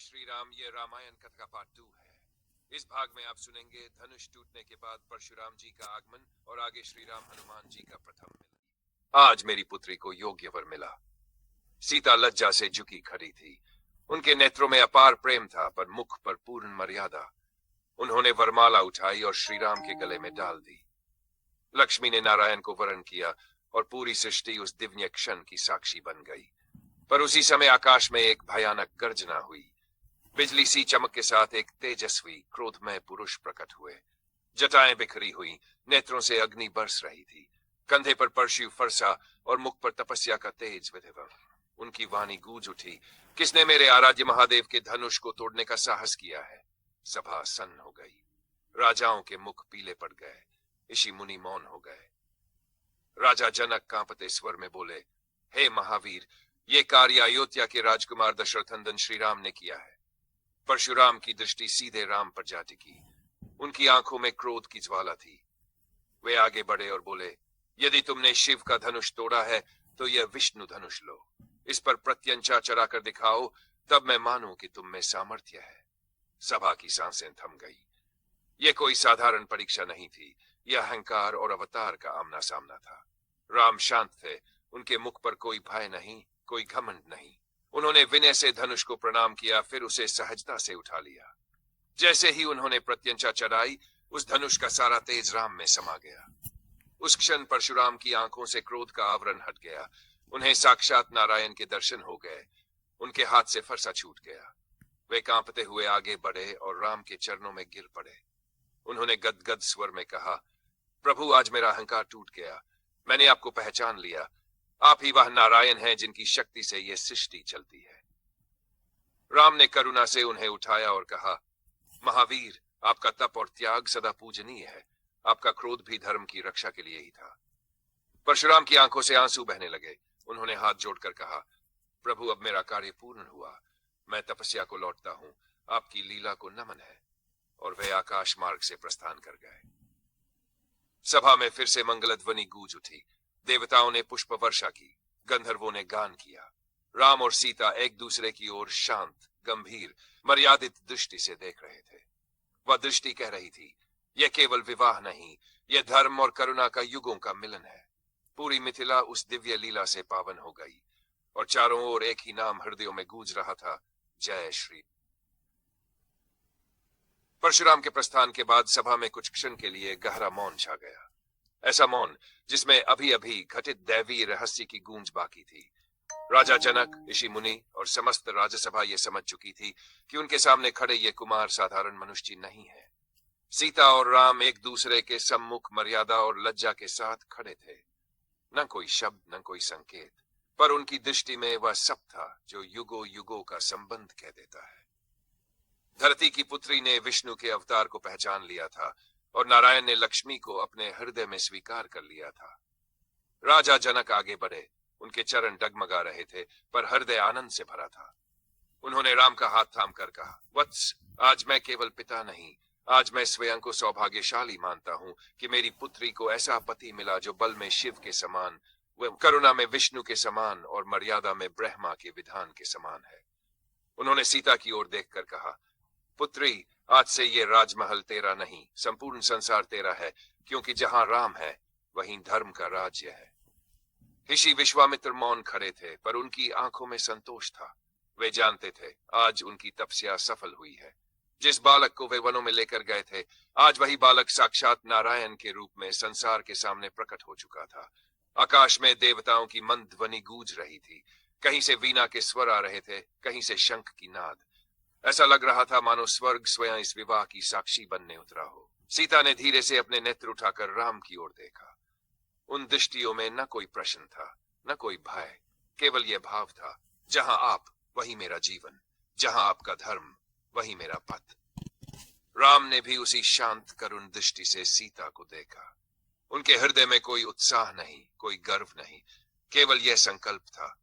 श्री राम, ये रामायण कथा का पार्ट 2 है। इस भाग में आप सुनेंगे धनुष टूटने के बाद परशुराम जी का आगमन और आगे श्री राम हनुमान जी का प्रथम मिलन। आज मेरी पुत्री को योग्य वर मिला। सीता लज्जा से झुकी खड़ी थी। उनके नेत्रों में अपार प्रेम था, पर मुख पर पूर्ण मर्यादा। उन्होंने वरमाला उठाई और श्री राम के गले में डाल दी। लक्ष्मी ने नारायण को वरण किया और पूरी सृष्टि उस दिव्य क्षण की साक्षी बन गई। पर उसी समय आकाश में एक भयानक गर्जना हुई। बिजली सी चमक के साथ एक तेजस्वी क्रोधमय पुरुष प्रकट हुए। जटाएं बिखरी हुई, नेत्रों से अग्नि बरस रही थी। कंधे पर परशु फरसा और मुख पर तपस्या का तेज विधिवत। उनकी वाणी गूंज उठी, किसने मेरे आराध्य महादेव के धनुष को तोड़ने का साहस किया है? सभा सन्न हो गई। राजाओं के मुख पीले पड़ गए। ऋषि मुनि मौन हो गए। राजा जनक कांपते स्वर में बोले, हे महावीर, ये कार्य अयोध्या के राजकुमार दशरथनंदन श्री राम ने किया है। परशुराम की दृष्टि सीधे राम पर जा टिकी। उनकी आंखों में क्रोध की ज्वाला थी। वे आगे बढ़े और बोले, यदि तुमने शिव का धनुष तोड़ा है तो यह विष्णु धनुष लो। इस पर प्रत्यंचा चढ़ाकर दिखाओ, तब मैं मानूं कि तुम में सामर्थ्य है। सभा की सांसें थम गई। यह कोई साधारण परीक्षा नहीं थी, यह अहंकार और अवतार का आमना सामना था। राम शांत थे, उनके मुख पर कोई भय नहीं, कोई घमंड नहीं। उन्होंने विनय से धनुष को प्रणाम किया, फिर उसे सहजता से उठा लिया। जैसे ही उन्होंने प्रत्यंचा चढ़ाई, उस धनुष का सारा तेज राम में समा गया। उस क्षण परशुराम की आंखों से क्रोध का आवरण हट गया। उन्हें साक्षात नारायण के दर्शन हो गए। उनके हाथ से फरसा छूट गया। वे कांपते हुए आगे बढ़े और राम के चरणों में गिर पड़े। उन्होंने गदगद स्वर में कहा, प्रभु, आज मेरा अहंकार टूट गया। मैंने आपको पहचान लिया। आप ही वह नारायण हैं जिनकी शक्ति से यह सृष्टि चलती है। राम ने करुणा से उन्हें उठाया और कहा, महावीर, आपका तप और त्याग सदा पूजनीय है। आपका क्रोध भी धर्म की रक्षा के लिए ही था। परशुराम की आंखों से आंसू बहने लगे। उन्होंने हाथ जोड़कर कहा, प्रभु, अब मेरा कार्य पूर्ण हुआ। मैं तपस्या को लौटता हूं। आपकी लीला को नमन है। और वे आकाश मार्ग से प्रस्थान कर गए। सभा में फिर से मंगलध्वनि गूंज उठी। देवताओं ने पुष्प वर्षा की, गंधर्वों ने गान किया। राम और सीता एक दूसरे की ओर शांत, गंभीर, मर्यादित दृष्टि से देख रहे थे। वह दृष्टि कह रही थी, यह केवल विवाह नहीं, यह धर्म और करुणा का युगों का मिलन है। पूरी मिथिला उस दिव्य लीला से पावन हो गई और चारों ओर एक ही नाम हृदयों में गूंज रहा था, जय श्री। परशुराम के प्रस्थान के बाद सभा में कुछ क्षण के लिए गहरा मौन छा गया। ऐसा मौन जिसमें अभी अभी घटित दैवी रहस्य की गूंज बाकी थी। राजा जनक, ऋषि मुनि और समस्त राजसभा ये समझ चुकी थी कि उनके सामने खड़े ये कुमार साधारण मनुष्य नहीं है। सीता और राम एक दूसरे के सम्मुख मर्यादा और लज्जा के साथ खड़े थे। न कोई शब्द, न कोई संकेत, पर उनकी दृष्टि में वह सब था जो युगों युगों का संबंध कह देता है। धरती की पुत्री ने विष्णु के अवतार को पहचान लिया था और नारायण ने लक्ष्मी को अपने हृदय में स्वीकार कर लिया था। राजा जनक आगे बढ़े। उनके चरण डगमगा रहे थे, पर हृदय आनंद से भरा था। उन्होंने राम का हाथ थामकर कहा, वत्स, आज मैं केवल पिता नहीं, आज मैं स्वयं को सौभाग्यशाली मानता हूं कि मेरी पुत्री को ऐसा पति मिला जो बल में शिव के समान, वह करुणा में विष्णु के समान और मर्यादा में ब्रह्मा के विधान के समान है। उन्होंने सीता की ओर देखकर कहा, पुत्री, आज से ये राजमहल तेरा नहीं, संपूर्ण संसार तेरा है, क्योंकि जहां राम है वहीं धर्म का राज्य है। ऋषि विश्वामित्र मौन खड़े थे, पर उनकी आंखों में संतोष था। वे जानते थे आज उनकी तपस्या सफल हुई है। जिस बालक को वे वनों में लेकर गए थे, आज वही बालक साक्षात नारायण के रूप में संसार के सामने प्रकट हो चुका था। आकाश में देवताओं की मंद ध्वनि गूंज रही थी। कहीं से वीणा के स्वर आ रहे थे, कहीं से शंख की नाद। ऐसा लग रहा था मानो स्वर्ग स्वयं इस विवाह की साक्षी बनने उतरा हो। सीता ने धीरे से अपने नेत्र उठाकर राम की ओर देखा। उन दृष्टियों में न कोई प्रश्न था, न कोई भय, केवल यह भाव था, जहां आप वही मेरा जीवन, जहां आपका धर्म वही मेरा पथ। राम ने भी उसी शांत करुण दृष्टि से सीता को देखा। उनके हृदय में कोई उत्साह नहीं, कोई गर्व नहीं, केवल यह संकल्प था,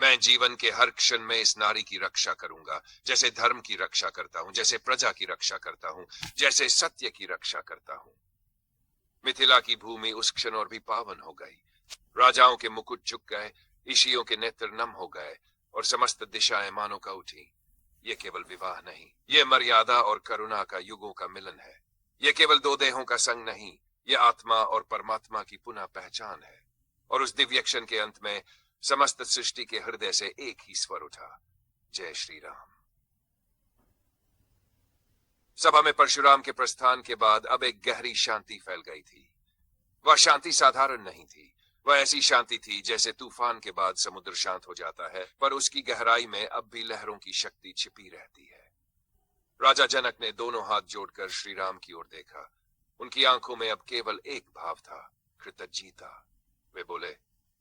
मैं जीवन के हर क्षण में इस नारी की रक्षा करूंगा, जैसे धर्म की रक्षा करता हूं, जैसे प्रजा की रक्षा करता हूं, जैसे सत्य की रक्षा करता हूं। मिथिला की भूमि उस क्षण और भी पावन हो गई। राजाओं के मुकुट झुक गए, ऋषियों के नेत्र नम हो गए और समस्त दिशाएं मानो का उठी। ये केवल विवाह नहीं, ये मर्यादा और करुणा का युगों का मिलन है। ये केवल दो देहों का संग नहीं, ये आत्मा और परमात्मा की पुनः पहचान है। और उस दिव्य क्षण के अंत में समस्त सृष्टि के हृदय से एक ही स्वर उठा, जय श्री राम। सभा में परशुराम के प्रस्थान के बाद अब एक गहरी शांति फैल गई थी। वह शांति साधारण नहीं थी, वह ऐसी शांति थी जैसे तूफान के बाद समुद्र शांत हो जाता है, पर उसकी गहराई में अब भी लहरों की शक्ति छिपी रहती है। राजा जनक ने दोनों हाथ जोड़कर श्री राम की ओर देखा। उनकी आंखों में अब केवल एक भाव था, कृतज्ञता। वे बोले,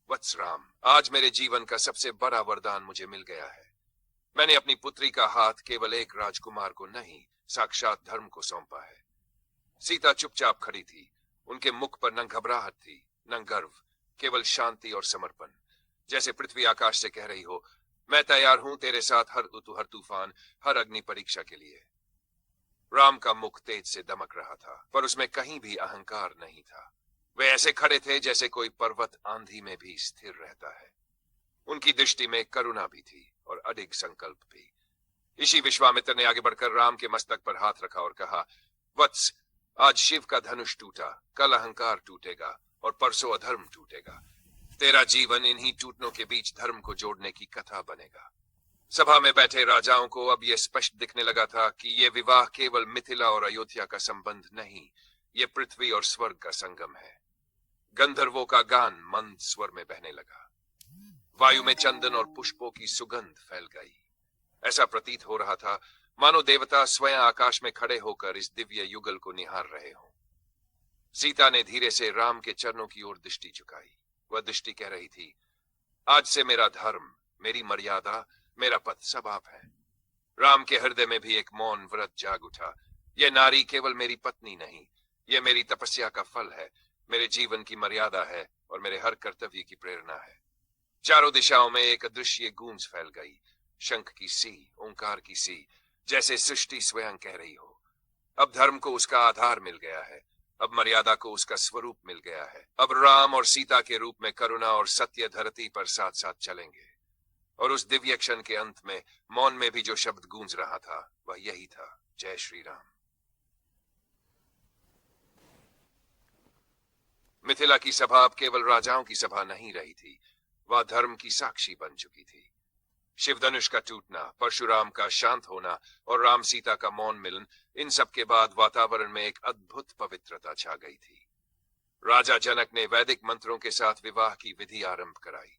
वत्स राम, आज मेरे जीवन का सबसे बड़ा वरदान मुझे मिल गया है। मैंने अपनी पुत्री का हाथ केवल एक राजकुमार को नहीं, साक्षात धर्म को सौंपा है। सीता चुपचाप खड़ी थी। उनके मुख पर न घबराहट थी, न गर्व, केवल शांति और समर्पण। जैसे पृथ्वी आकाश से कह रही हो, मैं तैयार हूं तेरे साथ हर ऋतु, हर तूफान, हर अग्नि परीक्षा के लिए। राम का मुख तेज से दमक रहा था, पर उसमें कहीं भी अहंकार नहीं था। वे ऐसे खड़े थे जैसे कोई पर्वत आंधी में भी स्थिर रहता है। उनकी दृष्टि में करुणा भी थी और अडिग संकल्प भी। ऋषि विश्वामित्र ने आगे बढ़कर राम के मस्तक पर हाथ रखा और कहा, वत्स, आज शिव का धनुष टूटा, कल अहंकार टूटेगा और परसों अधर्म टूटेगा। तेरा जीवन इन्हीं टूटनों के बीच धर्म को जोड़ने की कथा बनेगा। सभा में बैठे राजाओं को अब यह स्पष्ट दिखने लगा था कि यह विवाह केवल मिथिला और अयोध्या का संबंध नहीं, ये पृथ्वी और स्वर्ग का संगम है। गंधर्वों का गान मंद स्वर में बहने लगा। वायु में चंदन और पुष्पों की सुगंध फैल गई। ऐसा प्रतीत हो रहा था मानो देवता स्वयं आकाश में खड़े होकर इस दिव्य युगल को निहार रहे हों। सीता ने धीरे से राम के चरणों की ओर दृष्टि झुकाई। वह दृष्टि कह रही थी, आज से मेरा धर्म, मेरी मर्यादा, मेरा पद सब आप है। राम के हृदय में भी एक मौन व्रत जाग उठा। यह नारी केवल मेरी पत्नी नहीं, यह मेरी तपस्या का फल है, मेरे जीवन की मर्यादा है और मेरे हर कर्तव्य की प्रेरणा है। चारों दिशाओं में एक अदृश्य गूंज फैल गई, शंख की सी, ओंकार की सी, जैसे सृष्टि स्वयं कह रही हो, अब धर्म को उसका आधार मिल गया है, अब मर्यादा को उसका स्वरूप मिल गया है। अब राम और सीता के रूप में करुणा और सत्य धरती पर साथ साथ चलेंगे। और उस दिव्य क्षण के अंत में मौन में भी जो शब्द गूंज रहा था वह यही था, जय श्री राम। मिथिला की सभा अब केवल राजाओं की सभा नहीं रही थी, वह धर्म की साक्षी बन चुकी थी। शिवधनुष का टूटना, परशुराम का शांत होना और राम सीता का मौन मिलन, इन सब के बाद वातावरण में एक अद्भुत पवित्रता छा गई थी। राजा जनक ने वैदिक मंत्रों के साथ विवाह की विधि आरंभ कराई।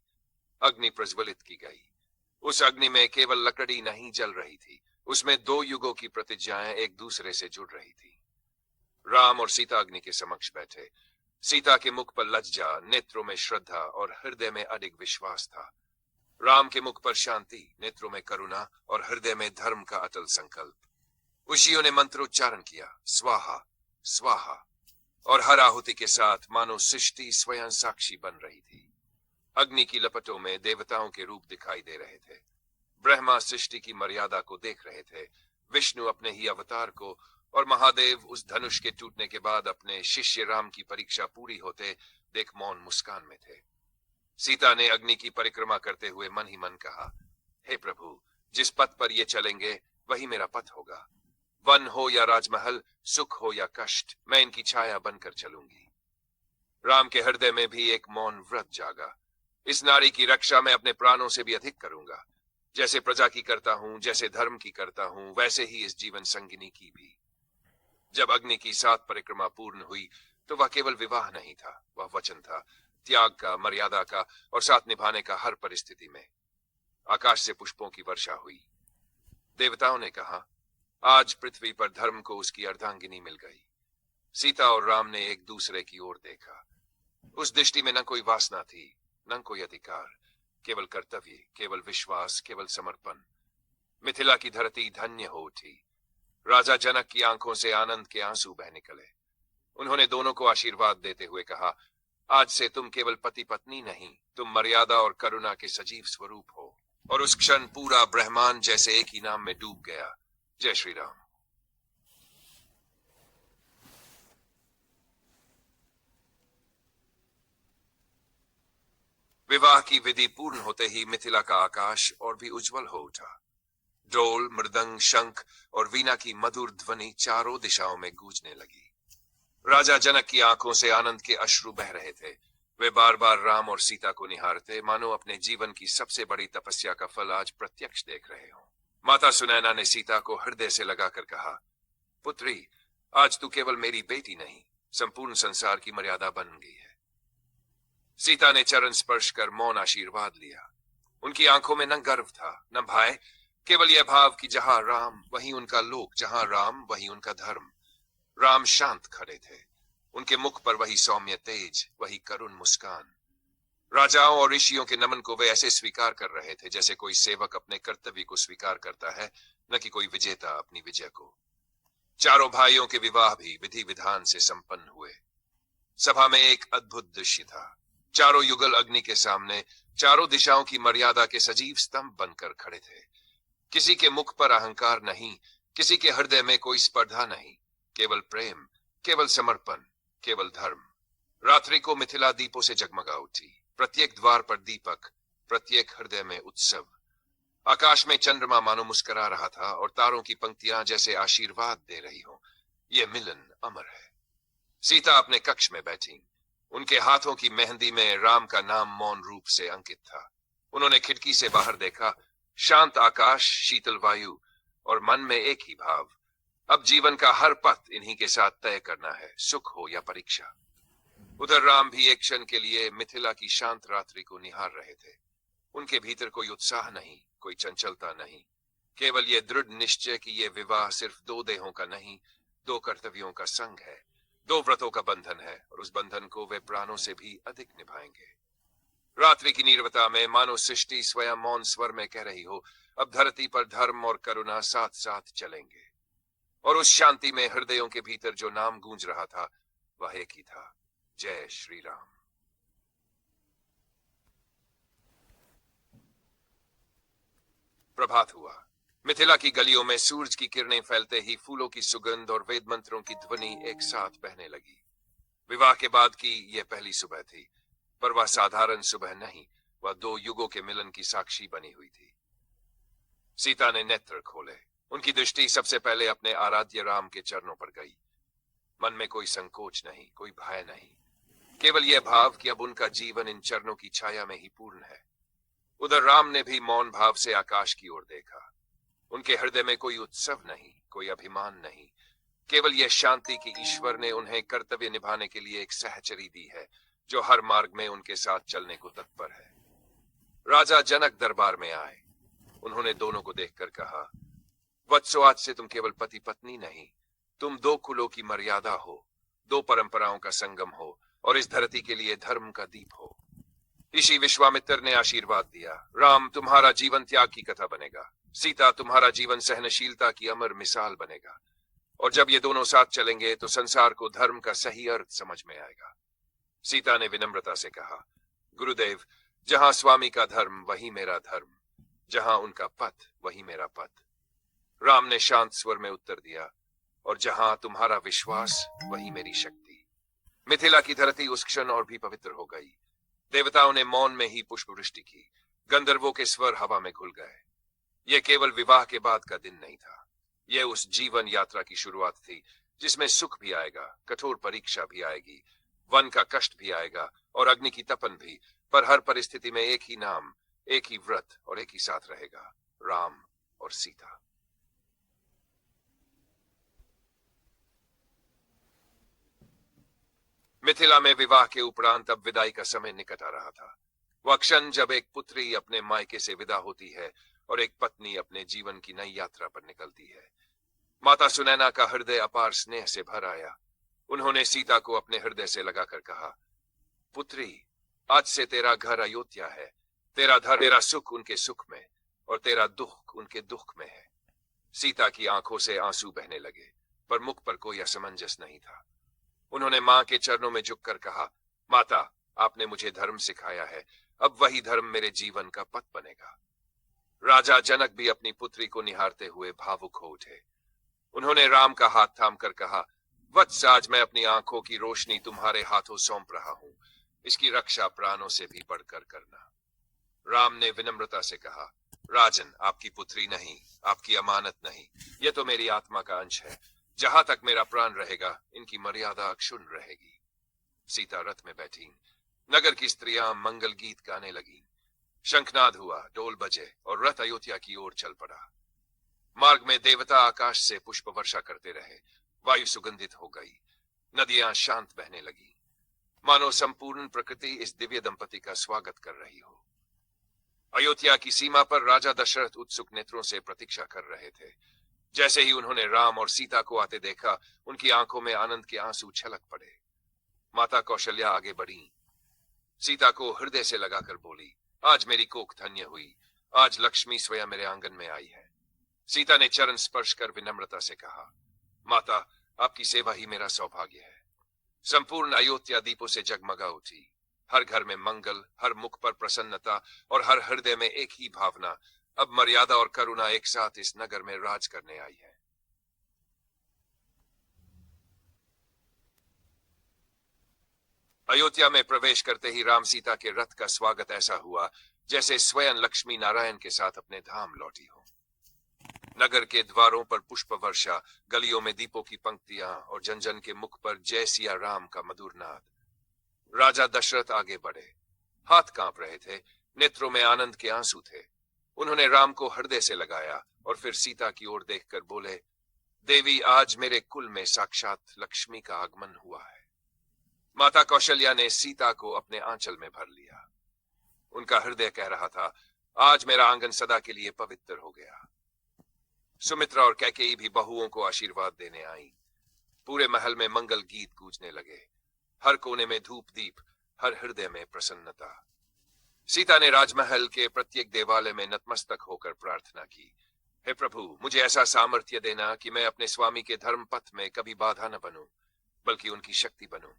अग्नि प्रज्वलित की गई। उस अग्नि में केवल लकड़ी नहीं जल रही थी, उसमें दो युगों की प्रतिज्ञाएं एक दूसरे से जुड़ रही थी। राम और सीता अग्नि के समक्ष बैठे। सीता के मुख पर लज्जा, नेत्रों में श्रद्धा और हृदय में अडिग विश्वास था। राम के मुख पर शांति, नेत्रों में करुणा और हृदय में धर्म का अटल संकल्प। ऋषियों ने मंत्रोच्चारण किया, स्वाहा स्वाहा, और हर आहुति के साथ मानो सृष्टि स्वयं साक्षी बन रही थी। अग्नि की लपटों में देवताओं के रूप दिखाई दे रहे थे। ब्रह्मा सृष्टि की मर्यादा को देख रहे थे, विष्णु अपने ही अवतार को, और महादेव उस धनुष के टूटने के बाद अपने शिष्य राम की परीक्षा पूरी होते देख मौन मुस्कान में थे। सीता ने अग्नि की परिक्रमा करते हुए मन ही मन कहा, हे प्रभु, जिस पथ पर ये चलेंगे वही मेरा पथ होगा। वन हो या राजमहल, सुख हो या कष्ट, मैं इनकी छाया बनकर चलूंगी। राम के हृदय में भी एक मौन व्रत जागा। इस नारी की रक्षा मैं अपने प्राणों से भी अधिक करूंगा। जैसे प्रजा की करता हूं, जैसे धर्म की करता हूं, वैसे ही इस जीवन संगिनी की भी। जब अग्नि की 7 परिक्रमा पूर्ण हुई तो वह केवल विवाह नहीं था, वह वचन था, त्याग का, मर्यादा का और साथ निभाने का हर परिस्थिति में। आकाश से पुष्पों की वर्षा हुई। देवताओं ने कहा, आज पृथ्वी पर धर्म को उसकी अर्धांगिनी मिल गई। सीता और राम ने एक दूसरे की ओर देखा। उस दृष्टि में न कोई वासना थी, न कोई अधिकार, केवल कर्तव्य, केवल विश्वास, केवल समर्पण। मिथिला की धरती धन्य हो उठी। राजा जनक की आंखों से आनंद के आंसू बह निकले। उन्होंने दोनों को आशीर्वाद देते हुए कहा, आज से तुम केवल पति पत्नी नहीं, तुम मर्यादा और करुणा के सजीव स्वरूप हो। और उस क्षण पूरा ब्रह्मांड जैसे एक ही नाम में डूब गया, जय श्री राम। विवाह की विधि पूर्ण होते ही मिथिला का आकाश और भी उज्जवल हो उठा। ढोल, मृदंग, शंख और वीणा की मधुर ध्वनि चारों दिशाओं में गूंजने लगी। राजा जनक की आंखों से आनंद के अश्रु बह रहे थे। वे बार बार राम और सीता को निहारते, मानो अपने जीवन की सबसे बड़ी तपस्या का फल आज प्रत्यक्ष देख रहे हो। माता सुनैना ने सीता को हृदय से लगाकर कहा, पुत्री, आज तू केवल मेरी बेटी नहीं, संपूर्ण संसार की मर्यादा बन गई है। सीता ने चरण स्पर्श कर मौन आशीर्वाद लिया। उनकी आंखों में न गर्व था, न भय, केवल यह भाव कि जहां राम वहीं उनका लोक, जहां राम वहीं उनका धर्म। राम शांत खड़े थे, उनके मुख पर वही सौम्य तेज, वही करुण मुस्कान। राजाओं और ऋषियों के नमन को वे ऐसे स्वीकार कर रहे थे जैसे कोई सेवक अपने कर्तव्य को स्वीकार करता है, न कि कोई विजेता अपनी विजय को। चारों भाइयों के विवाह भी विधि विधान से संपन्न हुए। सभा में एक अद्भुत दृश्य था। चारों युगल अग्नि के सामने चारों दिशाओं की मर्यादा के सजीव स्तंभ बनकर खड़े थे। किसी के मुख पर अहंकार नहीं, किसी के हृदय में कोई स्पर्धा नहीं, केवल प्रेम, केवल समर्पण, केवल धर्म। रात्रि को मिथिला दीपों से जगमगा उठी, प्रत्येक द्वार पर दीपक, प्रत्येक हृदय में उत्सव। आकाश में चंद्रमा मानो मुस्कुरा रहा था और तारों की पंक्तियां जैसे आशीर्वाद दे रही हो। यह मिलन अमर है। सीता अपने कक्ष में बैठी, उनके हाथों की मेहंदी में राम का नाम मौन रूप से अंकित था। उन्होंने खिड़की से बाहर देखा, शांत आकाश, शीतल वायु, और मन में एक ही भाव, अब जीवन का हर पथ इन्हीं के साथ तय करना है, सुख हो या परीक्षा। उधर राम भी एक क्षण के लिए मिथिला की शांत रात्रि को निहार रहे थे। उनके भीतर कोई उत्साह नहीं, कोई चंचलता नहीं, केवल यह दृढ़ निश्चय कि यह विवाह सिर्फ दो देहों का नहीं, दो कर्तव्यों का संग है, दो व्रतों का बंधन है, और उस बंधन को वे प्राणों से भी अधिक निभाएंगे। रात्रि की नीरवता में मानो सृष्टि स्वयं मौन स्वर में कह रही हो, अब धरती पर धर्म और करुणा साथ साथ चलेंगे। और उस शांति में हृदयों के भीतर जो नाम गूंज रहा था वह एक ही था, जय श्री राम। प्रभात हुआ। मिथिला की गलियों में सूरज की किरणें फैलते ही फूलों की सुगंध और वेद मंत्रों की ध्वनि एक साथ बहने लगी। विवाह के बाद की यह पहली सुबह थी, पर वह साधारण सुबह नहीं, वह दो युगों के मिलन की साक्षी बनी हुई थी। सीता ने नेत्र खोले, उनकी दृष्टि सबसे पहले अपने आराध्य राम के चरणों पर गई। मन में कोई संकोच नहीं, कोई भय नहीं, केवल यह भाव कि अब उनका जीवन इन चरणों की छाया में ही पूर्ण है। उधर राम ने भी मौन भाव से आकाश की ओर देखा। उनके हृदय में कोई उत्सव नहीं, कोई अभिमान नहीं, केवल यह शांति कि ईश्वर ने उन्हें कर्तव्य निभाने के लिए एक सहचरी दी है जो हर मार्ग में उनके साथ चलने को तत्पर है। राजा जनक दरबार में आए। उन्होंने दोनों को देखकर कहा, वत्सो, आज से तुम केवल पति पत्नी नहीं, तुम दो कुलों की मर्यादा हो, दो परंपराओं का संगम हो, और इस धरती के लिए धर्म का दीप हो। ऋषि विश्वामित्र ने आशीर्वाद दिया, राम तुम्हारा जीवन त्याग की कथा बनेगा, सीता तुम्हारा जीवन सहनशीलता की अमर मिसाल बनेगा, और जब ये दोनों साथ चलेंगे तो संसार को धर्म का सही अर्थ समझ में आएगा। सीता ने विनम्रता से कहा, गुरुदेव, जहां स्वामी का धर्म वही मेरा धर्म, जहां उनका पथ वही मेरा पथ। राम ने शांत स्वर में उत्तर दिया, और जहां तुम्हारा विश्वास वही मेरी शक्ति। मिथिला की धरती उस क्षण और भी पवित्र हो गई। देवताओं ने मौन में ही पुष्प वृष्टि की, गंधर्वों के स्वर हवा में घुल गए। यह केवल विवाह के बाद का दिन नहीं था, यह उस जीवन यात्रा की शुरुआत थी जिसमें सुख भी आएगा, कठोर परीक्षा भी आएगी, वन का कष्ट भी आएगा और अग्नि की तपन भी, पर हर परिस्थिति में एक ही नाम, एक ही व्रत और एक ही साथ रहेगा, राम और सीता। मिथिला में विवाह के उपरांत अब विदाई का समय निकट आ रहा था। वह क्षण जब एक पुत्री अपने मायके से विदा होती है और एक पत्नी अपने जीवन की नई यात्रा पर निकलती है। माता सुनैना का हृदय अपार स्नेह से भर आया। उन्होंने सीता को अपने हृदय से लगाकर कहा, पुत्री, आज से तेरा घर अयोध्या है, तेरा धर्म, तेरा सुख उनके सुख में और तेरा दुख उनके दुख में है। सीता की आंखों से आंसू बहने लगे, पर मुख पर कोई असमंजस नहीं था। उन्होंने मां के चरणों में झुककर कहा, माता, आपने मुझे धर्म सिखाया है, अब वही धर्म मेरे जीवन का पथ बनेगा। राजा जनक भी अपनी पुत्री को निहारते हुए भावुक हो उठे। उन्होंने राम का हाथ थामकर कहा, वत्स, आज मैं अपनी आंखों की रोशनी तुम्हारे हाथों सौंप रहा हूं, इसकी रक्षा प्राणों से भी बढ़कर करना। राम ने विनम्रता से कहा, राजन, आपकी पुत्री नहीं, आपकी अमानत नहीं, यह तो मेरी आत्मा का अंश है। जहां तक मेरा प्राण रहेगा, इनकी मर्यादा अक्षुण्ण रहेगी। सीता रथ में बैठी, नगर की स्त्रियां मंगल गीत गाने लगी। शंखनाद हुआ, डोल बजे और रथ अयोध्या की ओर चल पड़ा। मार्ग में देवता आकाश से पुष्प वर्षा करते रहे। वायु सुगंधित हो गई, नदियां शांत बहने लगी, मानो संपूर्ण प्रकृति इस दिव्य दंपति का स्वागत कर रही हो। अयोध्या की सीमा पर राजा दशरथ उत्सुक नेत्रों से प्रतीक्षा कर रहे थे। जैसे ही उन्होंने राम और सीता को आते देखा, उनकी आंखों में आनंद के आंसू छलक पड़े। माता कौशल्या आगे बढ़ी, सीता को हृदय से लगाकर बोली, आज मेरी कोख धन्य हुई, आज लक्ष्मी स्वयं मेरे आंगन में आई है। सीता ने चरण स्पर्श कर विनम्रता से कहा, माता, आपकी सेवा ही मेरा सौभाग्य है। संपूर्ण अयोध्या दीपों से जगमगा उठी। हर घर में मंगल, हर मुख पर प्रसन्नता और हर हृदय में एक ही भावना, अब मर्यादा और करुणा एक साथ इस नगर में राज करने आई है। अयोध्या में प्रवेश करते ही राम सीता के रथ का स्वागत ऐसा हुआ जैसे स्वयं लक्ष्मी नारायण के साथ अपने धाम लौटी हो। नगर के द्वारों पर पुष्प वर्षा, गलियों में दीपों की पंक्तियां और जन जन के मुख पर जय सिया राम का मधुर नाद। राजा दशरथ आगे बढ़े, हाथ कांप रहे थे, नेत्रों में आनंद के आंसू थे। उन्होंने राम को हृदय से लगाया और फिर सीता की ओर देखकर बोले, देवी, आज मेरे कुल में साक्षात लक्ष्मी का आगमन हुआ है। माता कौशल्या ने सीता को अपने आंचल में भर लिया। उनका हृदय कह रहा था, आज मेरा आंगन सदा के लिए पवित्र हो गया। सुमित्रा और कैकेयी भी बहुओं को आशीर्वाद देने आई। पूरे महल में मंगल गीत गूंजने लगे, हर कोने में धूप दीप, हर हृदय में प्रसन्नता। सीता ने राजमहल के प्रत्येक देवालय में नतमस्तक होकर प्रार्थना की, हे प्रभु, मुझे ऐसा सामर्थ्य देना कि मैं अपने स्वामी के धर्म पथ में कभी बाधा न बनूं, बल्कि उनकी शक्ति बनूं।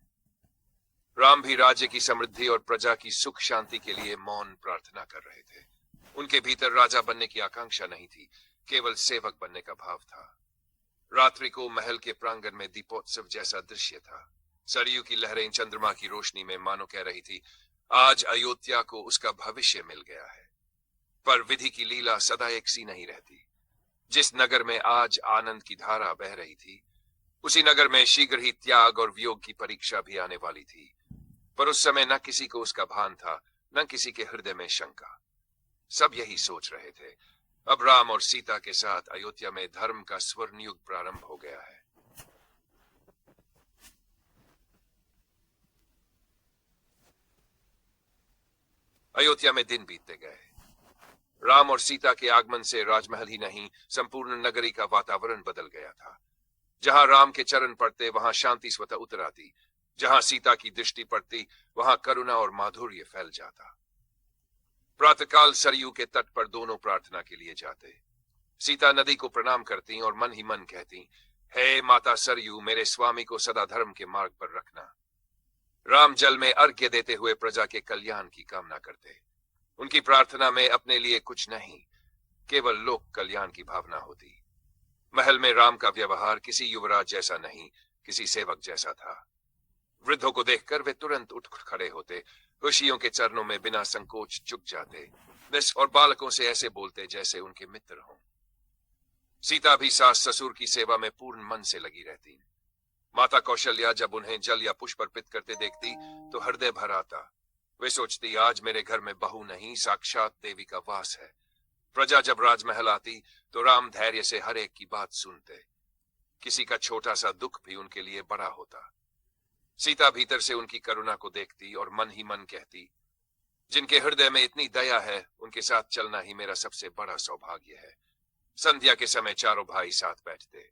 राम भी राज्य की समृद्धि और प्रजा की सुख शांति के लिए मौन प्रार्थना कर रहे थे। उनके भीतर राजा बनने की आकांक्षा नहीं थी, केवल सेवक बनने का भाव था। रात्रि को महल के प्रांगण में दीपोत्सव जैसा दृश्य था। सरयू की लहरें चंद्रमा की रोशनी में मानो कह रही थी, आज अयोध्या को उसका भविष्य मिल गया है। पर विधि की लीला सदा एक सी नहीं रहती। जिस नगर में आज आनंद की धारा बह रही थी, उसी नगर में शीघ्र ही त्याग और वियोग की परीक्षा भी आने वाली थी। पर उस समय न किसी को उसका भान था, न किसी के हृदय में शंका। सब यही सोच रहे थे, अब राम और सीता के साथ अयोध्या में धर्म का स्वर्ण युग प्रारंभ हो गया है। अयोध्या में दिन बीतते गए। राम और सीता के आगमन से राजमहल ही नहीं, संपूर्ण नगरी का वातावरण बदल गया था। जहां राम के चरण पड़ते, वहां शांति स्वतः उतर आती। जहां सीता की दृष्टि पड़ती, वहां करुणा और माधुर्य फैल जाता। प्रातःकाल सरयू के तट पर दोनों प्रार्थना के लिए जाते। सीता नदी को प्रणाम करती और मन ही मन कहती, हे माता सरयू, मेरे स्वामी को सदा धर्म के मार्ग पर रखना। राम जल में अर्घ्य देते हुए प्रजा के कल्याण की कामना करते। उनकी प्रार्थना में अपने लिए कुछ नहीं, केवल लोक कल्याण की भावना होती। महल में राम का व्यवहार किसी युवराज जैसा नहीं, किसी सेवक जैसा था। वृद्धों को देखकर वे तुरंत उठ खड़े होते, ऋषियों के चरणों में बिना संकोच झुक जाते और बालकों से ऐसे बोलते जैसे उनके मित्र हों। सीता भी सास ससुर की सेवा में पूर्ण मन से लगी रहती। माता कौशल्या जब उन्हें जल या पुष्प अर्पित करते देखती तो हृदय भर आता। वे सोचती, आज मेरे घर में बहू नहीं, साक्षात देवी का वास है। प्रजा जब राजमहल आती तो राम धैर्य से हर एक की बात सुनते। किसी का छोटा सा दुख भी उनके लिए बड़ा होता। सीता भीतर से उनकी करुणा को देखती और मन ही मन कहती, जिनके हृदय में इतनी दया है, उनके साथ चलना ही मेरा सबसे बड़ा सौभाग्य है। संध्या के समय चारों भाई साथ बैठते।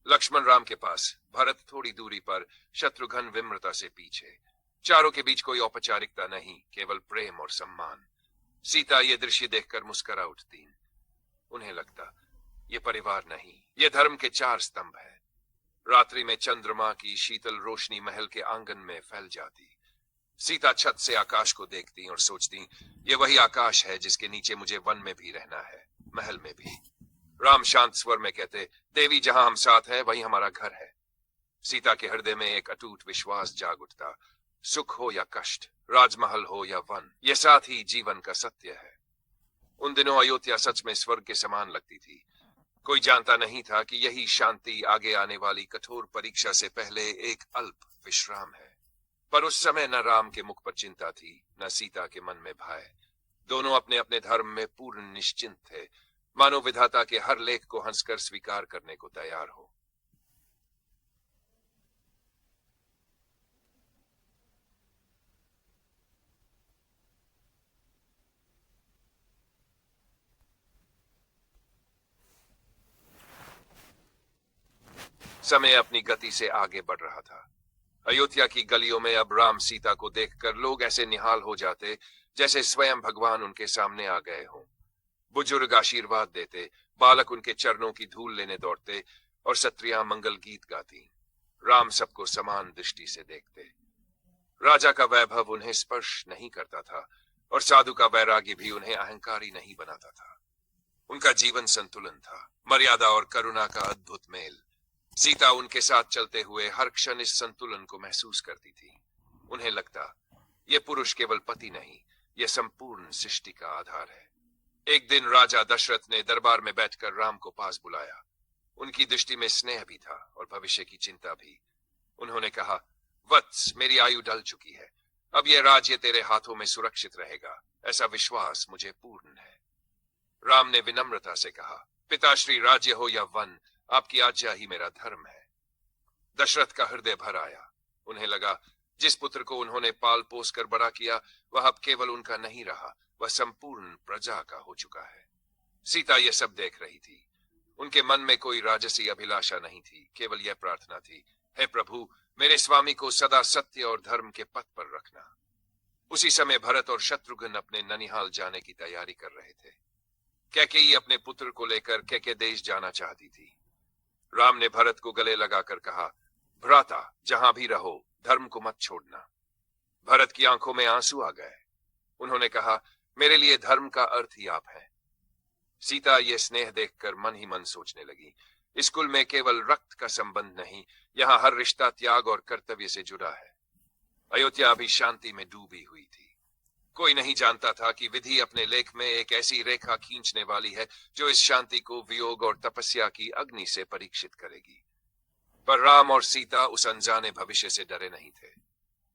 लक्ष्मण राम के पास, भरत थोड़ी दूरी पर, शत्रुघ्न विम्रता से पीछे। चारों के बीच कोई औपचारिकता नहीं, केवल प्रेम और सम्मान। सीता ये दृश्य देखकर मुस्कुरा उठती। उन्हें लगता, ये परिवार नहीं, ये धर्म के चार स्तंभ है। रात्रि में चंद्रमा की शीतल रोशनी महल के आंगन में फैल जाती। सीता छत से आकाश को देखती और सोचती, ये वही आकाश है जिसके नीचे मुझे वन में भी रहना है, महल में भी। राम शांत स्वर में कहते, देवी, जहां हम साथ हैं वहीं हमारा घर है। सीता के हृदय में एक अटूट विश्वास जाग उठता। सुख हो या कष्ट, राजमहल हो या वन, ये साथ ही जीवन का सत्य है। उन दिनों अयोध्या सच में स्वर्ग के समान लगती थी। कोई जानता नहीं था कि यही शांति आगे आने वाली कठोर परीक्षा से पहले एक अल्प विश्राम है। पर उस समय न राम के मुख पर चिंता थी, न सीता के मन में भय। दोनों अपने अपने धर्म में पूर्ण निश्चिंत थे, मानो विधाता के हर लेख को हंसकर स्वीकार करने को तैयार हो। समय अपनी गति से आगे बढ़ रहा था। अयोध्या की गलियों में अब राम सीता को देखकर लोग ऐसे निहाल हो जाते जैसे स्वयं भगवान उनके सामने आ गए हों। बुजुर्ग आशीर्वाद देते, बालक उनके चरणों की धूल लेने दौड़ते और स्त्रियां मंगल गीत गाती। राम सबको समान दृष्टि से देखते। राजा का वैभव उन्हें स्पर्श नहीं करता था और साधु का वैराग्य भी उन्हें अहंकारी नहीं बनाता था। उनका जीवन संतुलन था, मर्यादा और करुणा का अद्भुत मेल। सीता उनके साथ चलते हुए हर क्षण इस संतुलन को महसूस करती थी। उन्हें लगता, ये पुरुष केवल पति नहीं, यह संपूर्ण सृष्टि का आधार है। एक दिन राजा दशरथ ने दरबार में बैठकर राम को पास बुलाया। उनकी दृष्टि में स्नेह भी था और भविष्य की चिंता भी। उन्होंने कहा, वत्स, मेरी आयु ढल चुकी है, अब यह राज्य तेरे हाथों में सुरक्षित रहेगा, ऐसा विश्वास मुझे पूर्ण है। राम ने विनम्रता से कहा, पिताश्री, राज्य हो या वन, आपकी आज्ञा ही मेरा धर्म है। दशरथ का हृदय भर आया। उन्हें लगा, जिस पुत्र को उन्होंने पाल पोस कर बड़ा किया, वह अब केवल उनका नहीं रहा, वह संपूर्ण प्रजा का हो चुका है। सीता यह सब देख रही थी। उनके मन में कोई राजसी अभिलाषा नहीं थी, केवल यह प्रार्थना थी, हे प्रभु, मेरे स्वामी को सदा सत्य और धर्म के पथ पर रखना। उसी समय भरत और शत्रुघ्न अपने ननिहाल जाने की तैयारी कर रहे थे। कैकेयी अपने पुत्र को लेकर कैके देश जाना चाहती थी। राम ने भरत को गले लगाकर कहा, भ्राता, जहां भी रहो, धर्म को मत छोड़ना। भरत की आंखों में आंसू आ गए। उन्होंने कहा, मेरे लिए धर्म का अर्थ ही आप हैं। सीता ये स्नेह देखकर मन ही मन सोचने लगी, इस कुल में केवल रक्त का संबंध नहीं, यहाँ हर रिश्ता त्याग और कर्तव्य से जुड़ा है। अयोध्या अभी शांति में डूबी हुई थी। कोई नहीं जानता था कि विधि अपने लेख में एक ऐसी रेखा खींचने वाली है जो इस शांति को वियोग और तपस्या की अग्नि से परीक्षित करेगी। पर राम और सीता उस अनजाने भविष्य से डरे नहीं थे।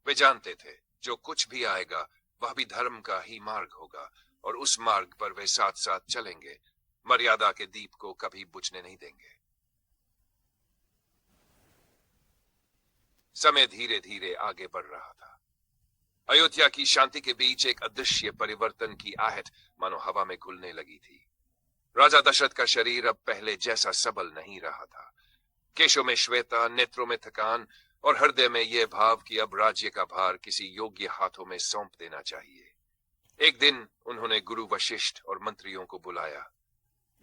वे जानते थे, जो कुछ भी आएगा वह भी धर्म का ही मार्ग होगा और उस मार्ग पर वे साथ साथ चलेंगे, मर्यादा के दीप को कभी बुझने नहीं देंगे। समय धीरे धीरे आगे बढ़ रहा था। अयोध्या की शांति के बीच एक अदृश्य परिवर्तन की आहट मानो हवा में घुलने लगी थी। राजा दशरथ का शरीर अब पहले जैसा सबल नहीं रहा था। केशों में श्वेता, नेत्रों में थकान और हृदय में यह भाव कि अब राज्य का भार किसी योग्य हाथों में सौंप देना चाहिए। एक दिन उन्होंने गुरु वशिष्ठ और मंत्रियों को बुलाया।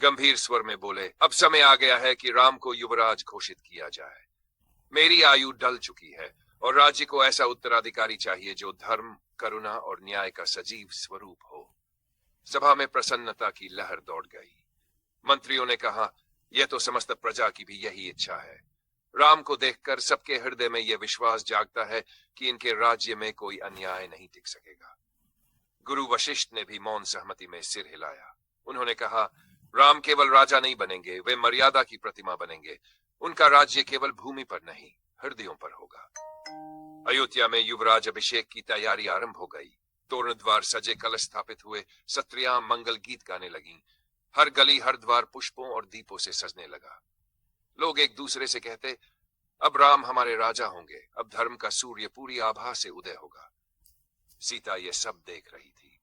गंभीर स्वर में बोले, अब समय आ गया है कि राम को युवराज घोषित किया जाए। मेरी आयु ढल चुकी है और राज्य को ऐसा उत्तराधिकारी चाहिए जो धर्म, करुणा और न्याय का सजीव स्वरूप हो। सभा में प्रसन्नता की लहर दौड़ गई। मंत्रियों ने कहा, यह तो समस्त प्रजा की भी यही इच्छा है। राम को देखकर सबके हृदय में यह विश्वास जागता है कि इनके राज्य में कोई अन्याय नहीं टिक सकेगा। गुरु वशिष्ठ ने भी मौन सहमति में सिर हिलाया। उन्होंने कहा, राम केवल राजा नहीं बनेंगे, वे मर्यादा की प्रतिमा बनेंगे। उनका राज्य केवल भूमि पर नहीं, हृदयों पर होगा। अयोध्या में युवराज अभिषेक की तैयारी आरंभ हो गई। तोरण द्वार सजे, कलश स्थापित हुए, स्त्रियां मंगल गीत गाने लगीं। हर गली, हर द्वार पुष्पों और दीपों से सजने लगा। लोग एक दूसरे से कहते, अब राम हमारे राजा होंगे, अब धर्म का सूर्य पूरी आभा से उदय होगा। सीता ये सब देख रही थी।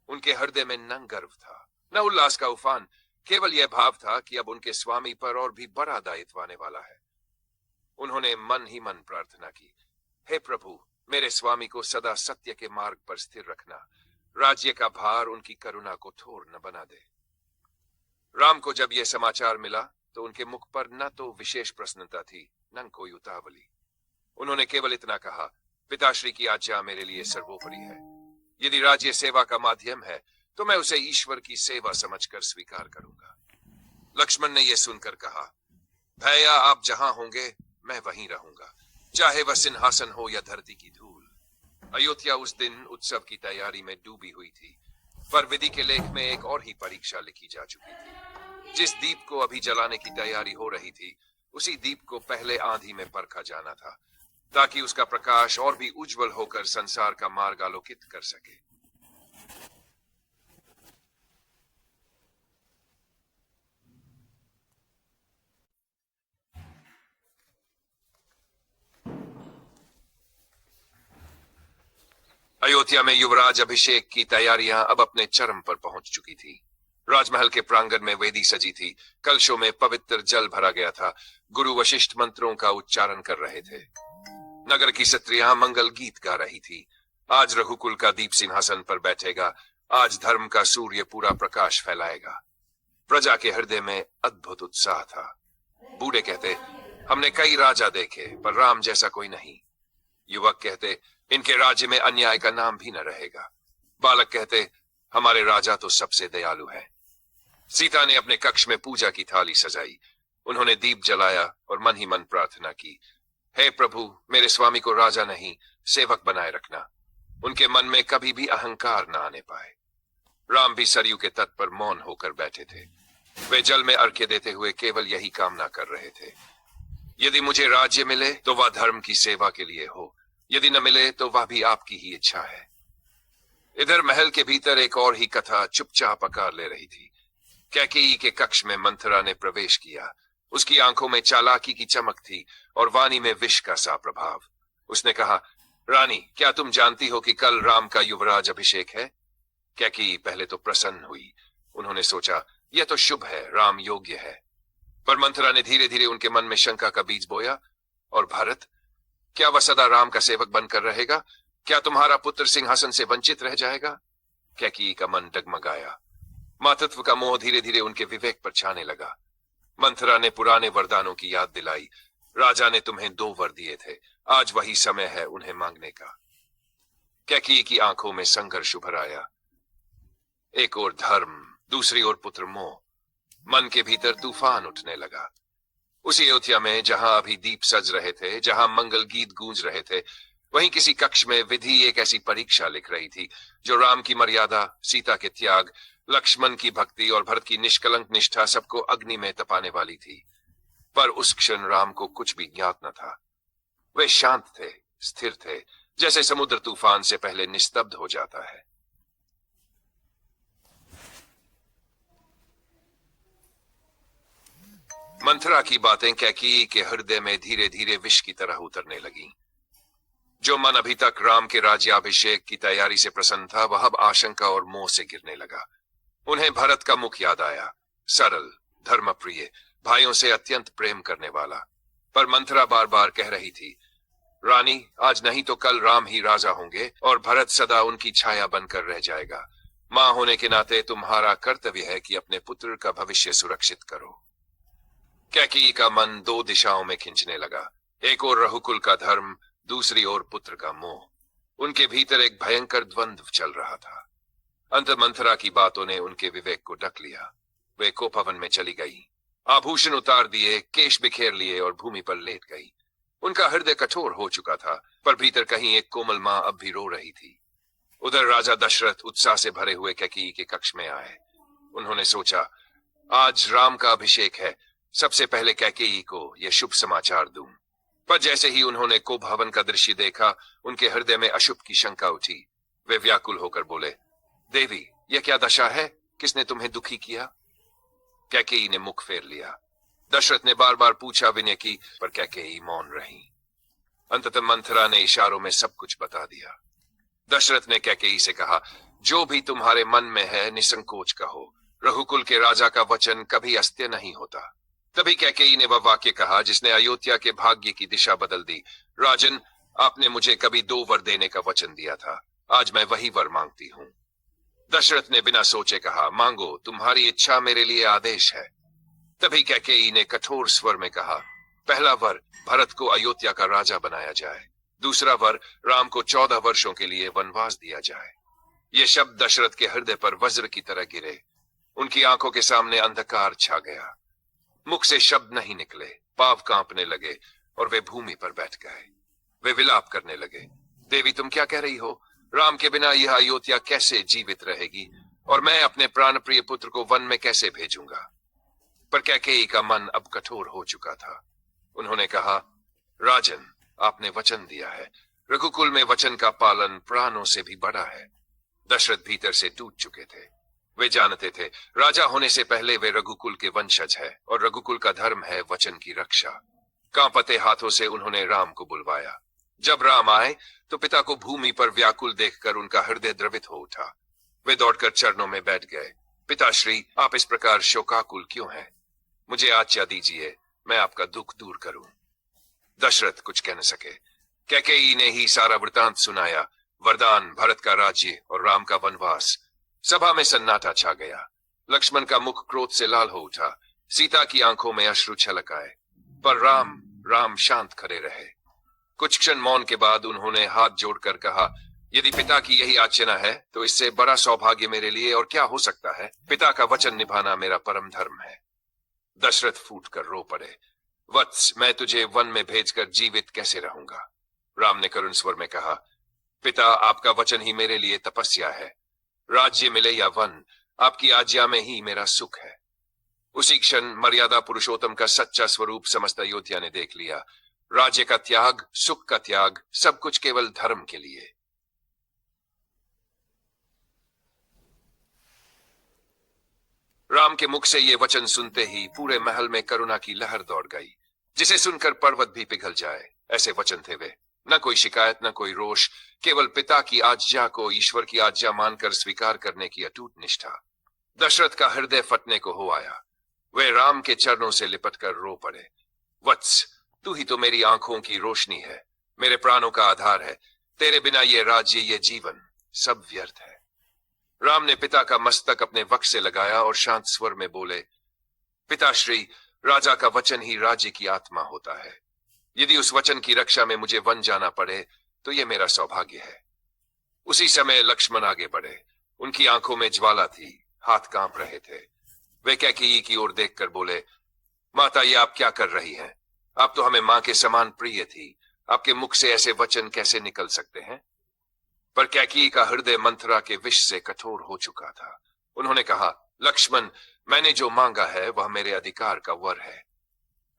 उनके हृदय में न गर्व था, न उल्लास का उफान, केवल यह भाव था कि अब उनके स्वामी पर और भी बड़ा दायित्व आने वाला है। उन्होंने मन ही मन प्रार्थना की, हे प्रभु, मेरे स्वामी को सदा सत्य के मार्ग पर स्थिर रखना। राज्य का भार उनकी करुणा को थोर न बना दे। राम को जब यह समाचार मिला तो उनके मुख पर न तो विशेष प्रसन्नता थी, न कोई उतावली। उन्होंने केवल इतना कहा, पिताश्री की आज्ञा मेरे लिए सर्वोपरि है। यदि राज्य सेवा का माध्यम है तो मैं उसे ईश्वर की सेवा समझकर स्वीकार करूंगा। लक्ष्मण ने यह सुनकर कहा, भैया, आप जहां होंगे मैं वहीं रहूंगा, चाहे वह सिंहासन हो या धरती की धूल। अयोध्या उस दिन उत्सव की तैयारी में डूबी हुई थी। पर विधि के लेख में एक और ही परीक्षा लिखी जा चुकी थी। जिस दीप को अभी जलाने की तैयारी हो रही थी, उसी दीप को पहले आंधी में परखा जाना था, ताकि उसका प्रकाश और भी उज्जवल होकर संसार का मार्ग आलोकित कर सके। अयोध्या में युवराज अभिषेक की तैयारियां अब अपने चरम पर पहुंच चुकी थी। राजमहल के प्रांगण में वेदी सजी थी, कलशों में पवित्र जल भरा गया था, गुरु वशिष्ठ मंत्रों का उच्चारण कर रहे थे। नगर की स्त्रियां मंगल गीत गा रही थी। आज रघुकुल का दीप सिंहासन पर बैठेगा, आज धर्म का सूर्य पूरा प्रकाश फैलाएगा। प्रजा के हृदय में अद्भुत उत्साह था। बूढ़े कहते, हमने कई राजा देखे, पर राम जैसा कोई नहीं। युवक कहते, इनके राज्य में अन्याय का नाम भी न रहेगा। बालक कहते, हमारे राजा तो सबसे दयालु है। सीता ने अपने कक्ष में पूजा की थाली सजाई। उन्होंने दीप जलाया और मन ही मन प्रार्थना की, हे प्रभु, मेरे स्वामी को राजा नहीं, सेवक बनाए रखना। उनके मन में कभी भी अहंकार न आने पाए। राम भी सरयू के तट पर मौन होकर बैठे थे। वे जल में अर्घ्य देते हुए केवल यही कामना कर रहे थे, यदि मुझे राज्य मिले तो वह धर्म की सेवा के लिए हो, यदि न मिले तो वह भी आपकी ही इच्छा है। इधर महल के भीतर एक और ही कथा चुपचाप आकार ले रही थी। कैकेयी के कक्ष में मंथरा ने प्रवेश किया। उसकी आंखों में चालाकी की चमक थी और वाणी में विष का सा प्रभाव। उसने कहा, रानी, क्या तुम जानती हो कि कल राम का युवराज अभिषेक है? कैकेयी पहले तो प्रसन्न हुई। उन्होंने सोचा, यह तो शुभ है, राम योग्य है। पर मंथरा ने धीरे धीरे उनके मन में शंका का बीज बोया। और भरत, क्या वह सदा राम का सेवक बनकर रहेगा? क्या तुम्हारा पुत्र सिंहासन से वंचित रह जाएगा? कैकेयी का मन डगमगाया। मातृत्व का मोह धीरे धीरे उनके विवेक पर छाने लगा। मंथरा ने पुराने वरदानों की याद दिलाई। राजा ने तुम्हें 2 वर दिए थे, आज वही समय है उन्हें मांगने का। कैकेयी की आंखों में संघर्ष उभर आया। एक ओर धर्म, दूसरी ओर पुत्र मोह। मन के भीतर तूफान उठने लगा। उसी अयोध्या में जहां अभी दीप सज रहे थे, जहां मंगल गीत गूंज रहे थे, वहीं किसी कक्ष में विधि एक ऐसी परीक्षा लिख रही थी जो राम की मर्यादा, सीता के त्याग, लक्ष्मण की भक्ति और भरत की निष्कलंक निष्ठा सबको अग्नि में तपाने वाली थी। पर उस क्षण राम को कुछ भी ज्ञात न था। वे शांत थे, स्थिर थे, जैसे समुद्र तूफान से पहले निस्तब्ध हो जाता है। मंथरा की बातें कैकेयी के हृदय में धीरे धीरे विष की तरह उतरने लगी। जो मन अभी तक राम के राज्याभिषेक की तैयारी से प्रसन्न था, वह अब आशंका और मोह से गिरने लगा। उन्हें भरत का मुख याद आया, सरल, धर्मप्रिय, भाइयों से अत्यंत प्रेम करने वाला। पर मंथरा बार बार कह रही थी, रानी, आज नहीं तो कल राम ही राजा होंगे और भरत सदा उनकी छाया बनकर रह जाएगा। मां होने के नाते तुम्हारा कर्तव्य है कि अपने पुत्र का भविष्य सुरक्षित करो। कैकेयी का मन 2 दिशाओं में खिंचने लगा। एक ओर रघुकुल का धर्म, दूसरी ओर पुत्र का मोह। उनके भीतर एक भयंकर द्वंद्व चल रहा था। अंत मंथरा की बातों ने उनके विवेक को ढक लिया। वे कोपवन में चली गई, आभूषण उतार दिए, केश बिखेर लिए और भूमि पर लेट गई। उनका हृदय कठोर हो चुका था, पर भीतर कहीं एक कोमल मां अब भी रो रही थी। उधर राजा दशरथ उत्साह से भरे हुए कैकेयी के कक्ष में आए। उन्होंने सोचा, आज राम का अभिषेक है, सबसे पहले कैकेयी को यह शुभ समाचार दूं। पर जैसे ही उन्होंने कोपभवन का दृश्य देखा, उनके हृदय में अशुभ की शंका उठी। वे व्याकुल होकर बोले, देवी, यह क्या दशा है? किसने तुम्हें दुखी किया? कैकेयी ने मुख फेर लिया। दशरथ ने बार बार पूछा विनय की, पर कैकेयी मौन रही। अंततः मंथरा ने इशारों में सब कुछ बता दिया। दशरथ ने कैकेयी से कहा, जो भी तुम्हारे मन में है निसंकोच कहो। रघुकुल के राजा का वचन कभी अस्त्य नहीं होता। तभी कैकेयी ने वह वाक्य कहा जिसने अयोध्या के भाग्य की दिशा बदल दी। राजन, आपने मुझे कभी 2 वर देने का वचन दिया था, आज मैं वही वर मांगती हूं। दशरथ ने बिना सोचे कहा, मांगो, तुम्हारी इच्छा मेरे लिए आदेश है। तभी कैकेयी ने कठोर स्वर में कहा, पहला वर, भरत को अयोध्या का राजा बनाया जाए। दूसरा वर, राम को 14 वर्षों के लिए वनवास दिया जाए। ये शब्द दशरथ के हृदय पर वज्र की तरह गिरे। उनकी आंखों के सामने अंधकार छा गया। मुख से शब्द नहीं निकले, पांव कांपने लगे और वे भूमि पर बैठ गए। वे विलाप करने लगे, देवी, तुम क्या कह रही हो? राम के बिना यह अयोध्या कैसे जीवित रहेगी? और मैं अपने प्राण प्रिय पुत्र को वन में कैसे भेजूंगा? पर कैकेयी का मन अब कठोर हो चुका था। उन्होंने कहा, राजन, आपने वचन दिया है। रघुकुल में वचन का पालन प्राणों से भी बड़ा है। दशरथ भीतर से टूट चुके थे। वे जानते थे राजा होने से पहले वे रघुकुल के वंशज है और रघुकुल का धर्म है वचन की रक्षा। कांपते हाथों से उन्होंने राम को बुलवाया। जब राम आए तो पिता को भूमि पर व्याकुल देखकर उनका हृदय द्रवित हो उठा। वे दौड़कर चरणों में बैठ गए। पिताश्री, आप इस प्रकार शोकाकुल क्यों हैं? मुझे आज्ञा दीजिए, मैं आपका दुख दूर करूं। दशरथ कुछ कह न सके। कैकेयी ने ही सारा वृतांत सुनाया, वरदान, भरत का राज्य और राम का वनवास। सभा में सन्नाटा छा गया। लक्ष्मण का मुख क्रोध से लाल हो उठा। सीता की आंखों में अश्रु छलक आए। पर राम शांत खड़े रहे। कुछ क्षण मौन के बाद उन्होंने हाथ जोड़कर कहा, यदि पिता की यही आज्ञा है तो इससे बड़ा सौभाग्य मेरे लिए और क्या हो सकता है? पिता का वचन निभाना मेरा परम धर्म है। दशरथ फूट कर रो पड़े। वत्स, मैं तुझे वन में भेजकर जीवित कैसे रहूंगा? राम ने करुण स्वर में कहा, पिता, आपका वचन ही मेरे लिए तपस्या है। राज्य मिले या वन, आपकी आज्ञा में ही मेरा सुख है। उसी क्षण मर्यादा पुरुषोत्तम का सच्चा स्वरूप समस्त अयोध्या ने देख लिया। राज्य का त्याग, सुख का त्याग, सब कुछ केवल धर्म के लिए। राम के मुख से ये वचन सुनते ही पूरे महल में करुणा की लहर दौड़ गई, जिसे सुनकर पर्वत भी पिघल जाए। ऐसे वचन थे वे। न कोई शिकायत, न कोई रोष, केवल पिता की आज्ञा को ईश्वर की आज्ञा मानकर स्वीकार करने की अटूट निष्ठा। दशरथ का हृदय फटने को हो आया। वे राम के चरणों से लिपटकर रो पड़े। वत्स, तू ही तो मेरी आंखों की रोशनी है, मेरे प्राणों का आधार है। तेरे बिना ये राज्य, ये जीवन सब व्यर्थ है। राम ने पिता का मस्तक अपने वक्ष से लगाया और शांत स्वर में बोले, पिताश्री, राजा का वचन ही राज्य की आत्मा होता है। यदि उस वचन की रक्षा में मुझे वन जाना पड़े तो यह मेरा सौभाग्य है। उसी समय लक्ष्मण आगे बढ़े। उनकी आंखों में ज्वाला थी, हाथ कांप रहे थे। वे कैकेयी की ओर देखकर बोले, माता, ये आप क्या कर रही हैं? आप तो हमें मां के समान प्रिय थी। आपके मुख से ऐसे वचन कैसे निकल सकते हैं? पर कैकेयी का हृदय मंथरा के विष से कठोर हो चुका था। उन्होंने कहा, लक्ष्मण, मैंने जो मांगा है वह मेरे अधिकार का वर है।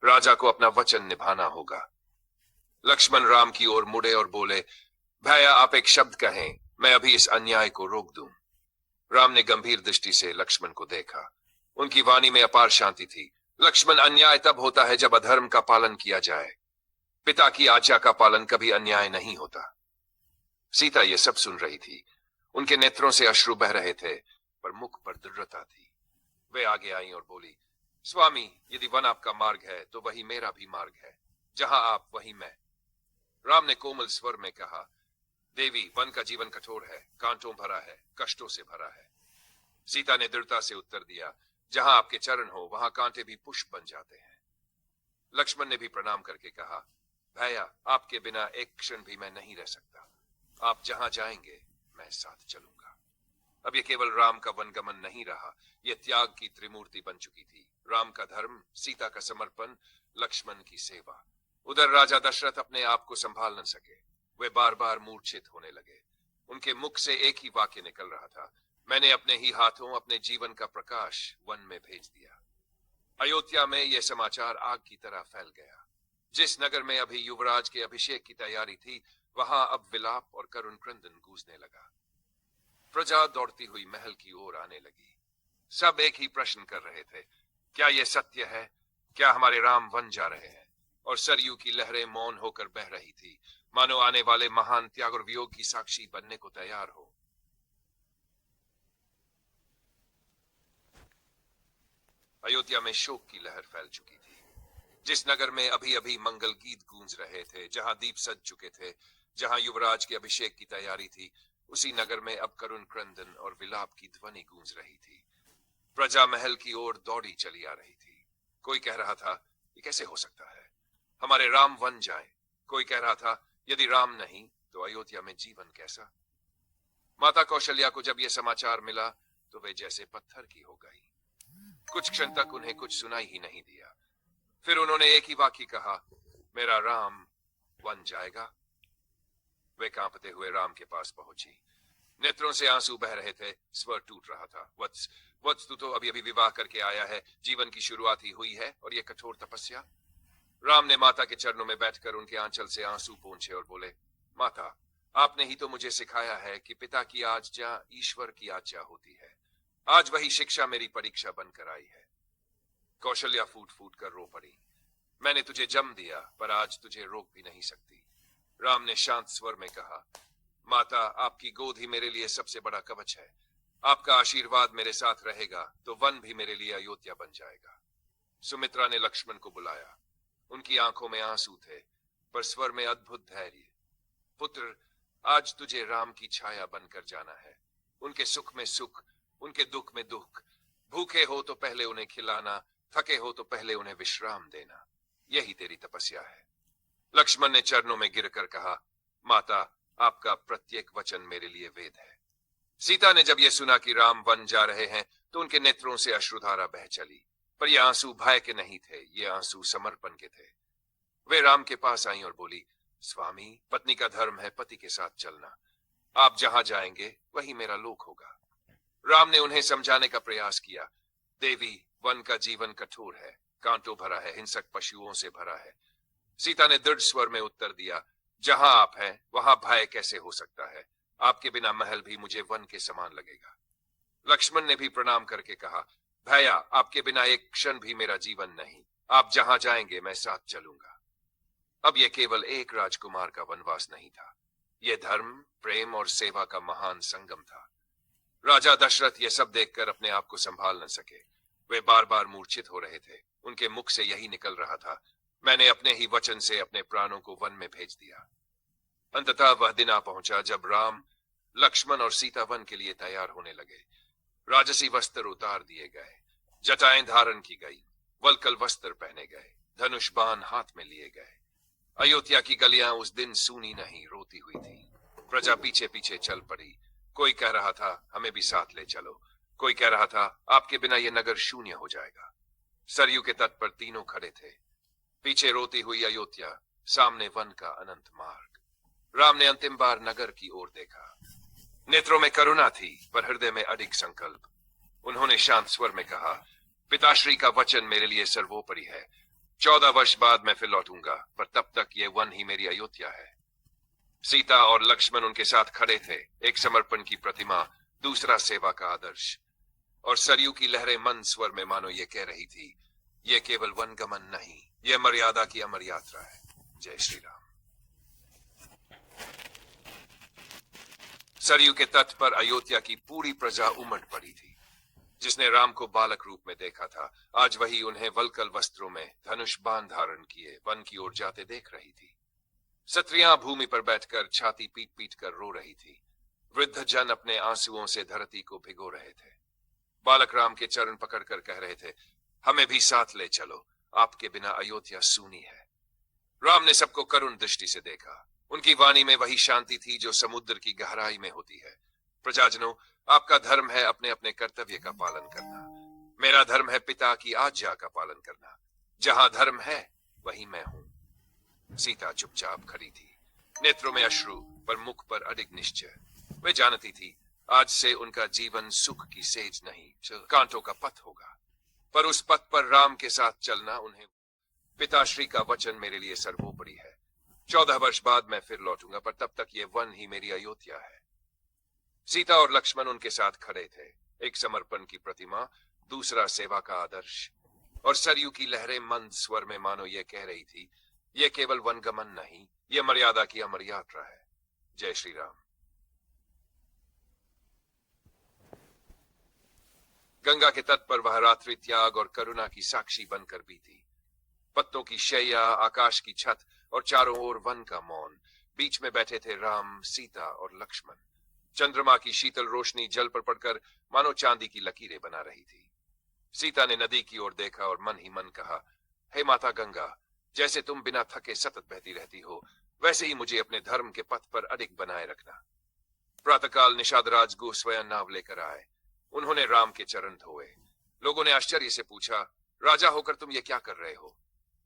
राजा को अपना वचन निभाना होगा। लक्ष्मण राम की ओर मुड़े और बोले, भैया, आप एक शब्द कहें, मैं अभी इस अन्याय को रोक दूं। राम ने गंभीर दृष्टि से लक्ष्मण को देखा। उनकी वाणी में अपार शांति थी। लक्ष्मण, अन्याय तब होता है जब अधर्म का पालन किया जाए। पिता की आज्ञा का पालन कभी अन्याय नहीं होता। सीता ये सब सुन रही थी। उनके नेत्रों से अश्रु बह रहे थे, पर मुख पर दृढ़ता थी। वे आगे आई और बोली, स्वामी, यदि वन आपका मार्ग है तो वही मेरा भी मार्ग है। जहां आप वहीं मैं। राम ने कोमल स्वर में कहा, देवी, वन का जीवन कठोर है, कांटों भरा है, कष्टों से भरा है। सीता ने दृढ़ता से उत्तर दिया, जहां आपके चरण हो वहां कांटे भी पुष्प बन जाते हैं। लक्ष्मण ने भी प्रणाम करके कहा, भैया, आपके बिना एक क्षण भी मैं नहीं रह सकता। आप जहां जाएंगे मैं साथ चलूंगा। अब ये केवल राम का वनगमन नहीं रहा, यह त्याग की त्रिमूर्ति बन चुकी थी। राम का धर्म, सीता का समर्पण, लक्ष्मण की सेवा। उधर राजा दशरथ अपने आप को संभाल न सके। वे बार बार मूर्छित होने लगे। उनके मुख से एक ही वाक्य निकल रहा था, मैंने अपने ही हाथों अपने जीवन का प्रकाश वन में भेज दिया। अयोध्या में यह समाचार आग की तरह फैल गया। जिस नगर में अभी युवराज के अभिषेक की तैयारी थी, वहां अब विलाप और करुण क्रंदन गूंजने लगा। प्रजा दौड़ती हुई महल की ओर आने लगी। सब एक ही प्रश्न कर रहे थे, क्या यह सत्य है? क्या हमारे राम वन जा रहे हैं? और सरयू की लहरें मौन होकर बह रही थी, मानो आने वाले महान त्याग और वियोग की साक्षी बनने को तैयार हो। अयोध्या में शोक की लहर फैल चुकी थी। जिस नगर में अभी अभी मंगल गीत गूंज रहे थे, जहां दीप सज चुके थे, जहां युवराज के अभिषेक की तैयारी थी, उसी नगर में अब करुण क्रंदन और विलाप की ध्वनि गूंज रही थी। प्रजा महल की ओर दौड़ी चली आ रही थी। कोई कह रहा था, ये कैसे हो सकता है, हमारे राम वन जाए। कोई कह रहा था, यदि राम नहीं तो अयोध्या में जीवन कैसा। माता कौशल्या को जब यह समाचार मिला तो वे जैसे पत्थर की हो गई। कुछ क्षण तक उन्हें कुछ सुनाई ही नहीं दिया। फिर उन्होंने एक ही वाक्य कहा, मेरा राम वन जाएगा। वे कांपते हुए राम के पास पहुंची। नेत्रों से आंसू बह रहे थे, स्वर टूट रहा था। वत्स, वत्स, तू तो अभी अभी विवाह करके आया है, जीवन की शुरुआत ही हुई है और ये कठोर तपस्या। राम ने माता के चरणों में बैठकर उनके आंचल से आंसू पोंछे और बोले, माता, आपने ही तो मुझे सिखाया है कि पिता की आज्ञा ईश्वर की आज्ञा होती है। आज वही शिक्षा मेरी परीक्षा बनकर आई है। कौशल्या फूट फूट कर रो पड़ी। मैंने तुझे जन्म दिया, पर आज तुझे रोक भी नहीं सकती। राम ने शांत स्वर में कहा, माता, आपकी गोद ही मेरे लिए सबसे बड़ा कवच है। आपका आशीर्वाद मेरे साथ रहेगा तो वन भी मेरे लिए अयोध्या बन जाएगा। सुमित्रा ने लक्ष्मण को बुलाया। उनकी आंखों में आंसू थे, पर स्वर में अद्भुत धैर्य। पुत्र, आज तुझे राम की छाया बनकर जाना है। उनके सुख में सुख, उनके दुख में दुख। भूखे हो तो पहले उन्हें खिलाना, थके हो तो पहले उन्हें विश्राम देना। यही तेरी तपस्या है। लक्ष्मण ने चरणों में गिरकर कहा, माता, आपका प्रत्येक वचन मेरे लिए वेद है। सीता ने जब यह सुना कि राम वन जा रहे हैं तो उनके नेत्रों से अश्रुधारा बह चली, पर ये आंसू भय के नहीं थे, ये आंसू समर्पण के थे। वे राम के पास आई और बोली, स्वामी, पत्नी का धर्म है पति के साथ चलना। आप जहां जाएंगे वही मेरा लोक होगा। राम ने उन्हें समझाने का प्रयास किया, देवी, वन का जीवन कठोर है, कांटों भरा है, हिंसक पशुओं से भरा है। सीता ने दृढ़ स्वर में उत्तर दिया, जहां आप हैं वहां भय कैसे हो सकता है। आपके बिना महल भी मुझे वन के समान लगेगा। लक्ष्मण ने भी प्रणाम करके कहा, भैया, आपके बिना एक क्षण भी मेरा जीवन नहीं। आप जहां जाएंगे मैं साथ चलूंगा। अब यह केवल एक राजकुमार का वनवास नहीं था, यह धर्म, प्रेम और सेवा का महान संगम था। राजा दशरथ यह सब देखकर अपने आप को संभाल न सके। वे बार बार मूर्छित हो रहे थे। उनके मुख से यही निकल रहा था, मैंने अपने ही वचन से अपने प्राणों को वन में भेज दिया। अंततः वह दिन आ पहुंचा जब राम, लक्ष्मण और सीता वन के लिए तैयार होने लगे। राजसी वस्त्र उतार दिए गए, जटाएं धारण की गई, वल्कल वस्त्र पहने गए, धनुष बाण हाथ में लिए गए। अयोध्या की गलियां उस दिन सूनी नहीं, रोती हुई थी। प्रजा पीछे पीछे चल पड़ी। कोई कह रहा था, हमें भी साथ ले चलो। कोई कह रहा था, आपके बिना यह नगर शून्य हो जाएगा। सरयू के तट पर तीनों खड़े थे, पीछे रोती हुई अयोध्या, सामने वन का अनंत मार्ग। राम ने अंतिम बार नगर की ओर देखा। नेत्रों में करुणा थी, पर हृदय में अडिग संकल्प। उन्होंने शांत स्वर में कहा, पिताश्री का वचन मेरे लिए सर्वोपरि है। 14 वर्ष बाद मैं फिर लौटूंगा, पर तब तक ये वन ही मेरी अयोध्या है। सीता और लक्ष्मण उनके साथ खड़े थे, एक समर्पण की प्रतिमा, दूसरा सेवा का आदर्श। और सरयू की लहरें मंद स्वर में मानो ये कह रही थी, ये केवल वनगमन नहीं, यह मर्यादा की अमर यात्रा है। जय श्री राम। सरयू के तट पर अयोध्या की पूरी प्रजा उमड़ पड़ी थी। जिसने राम को बालक रूप में देखा था, आज वही उन्हें वल्कल वस्त्रों में, धनुष बाण धारण किए वन की ओर जाते देख रही थी। स्त्रियां भूमि पर बैठकर छाती पीट पीट कर रो रही थी। वृद्ध जन अपने आंसुओं से धरती को भिगो रहे थे। बालक राम के चरण पकड़कर कह रहे थे, हमें भी साथ ले चलो, आपके बिना अयोध्या सूनी है। राम ने सबको करुण दृष्टि से देखा। उनकी वाणी में वही शांति थी जो समुद्र की गहराई में होती है। प्रजाजनों, आपका धर्म है अपने अपने कर्तव्य का पालन करना। मेरा धर्म है पिता की आज्ञा का पालन करना। जहां धर्म है वही मैं हूं। सीता चुपचाप खड़ी थी, नेत्रों में अश्रु, पर मुख पर अडिग निश्चय। वे जानती थी, आज से उनका जीवन सुख की सेज नहीं, कांटों का पथ होगा। पर उस पथ पर राम के साथ चलना उन्हें, पिताश्री का वचन मेरे लिए सर्वोपरि है। 14 वर्ष बाद मैं फिर लौटूंगा, पर तब तक ये वन ही मेरी अयोध्या है। सीता और लक्ष्मण उनके साथ खड़े थे, एक समर्पण की प्रतिमा, दूसरा सेवा का आदर्श। और सरयू की लहरें मंद स्वर में मानो ये कह रही थी, ये केवल वनगमन नहीं, ये मर्यादा की अमर यात्रा है। जय श्री राम। गंगा के तट पर वह रात्रि त्याग और करुणा की साक्षी बनकर बीती। पत्तों की शैया, आकाश की छत और चारों ओर वन का मौन। बीच में बैठे थे राम, सीता और लक्ष्मण। चंद्रमा की शीतल रोशनी जल पर पड़कर मानो चांदी की लकीरें बना रही थी। सीता ने नदी की ओर देखा और मन ही मन कहा, हे माता गंगा, जैसे तुम बिना थके सतत बहती रहती हो, वैसे ही मुझे अपने धर्म के पथ पर अडिग बनाए रखना। प्रातःकाल निषाद राज गो स्वयं नाव लेकर आए। उन्होंने राम के चरण धोए। लोगों ने आश्चर्य से पूछा, राजा होकर तुम ये क्या कर रहे हो?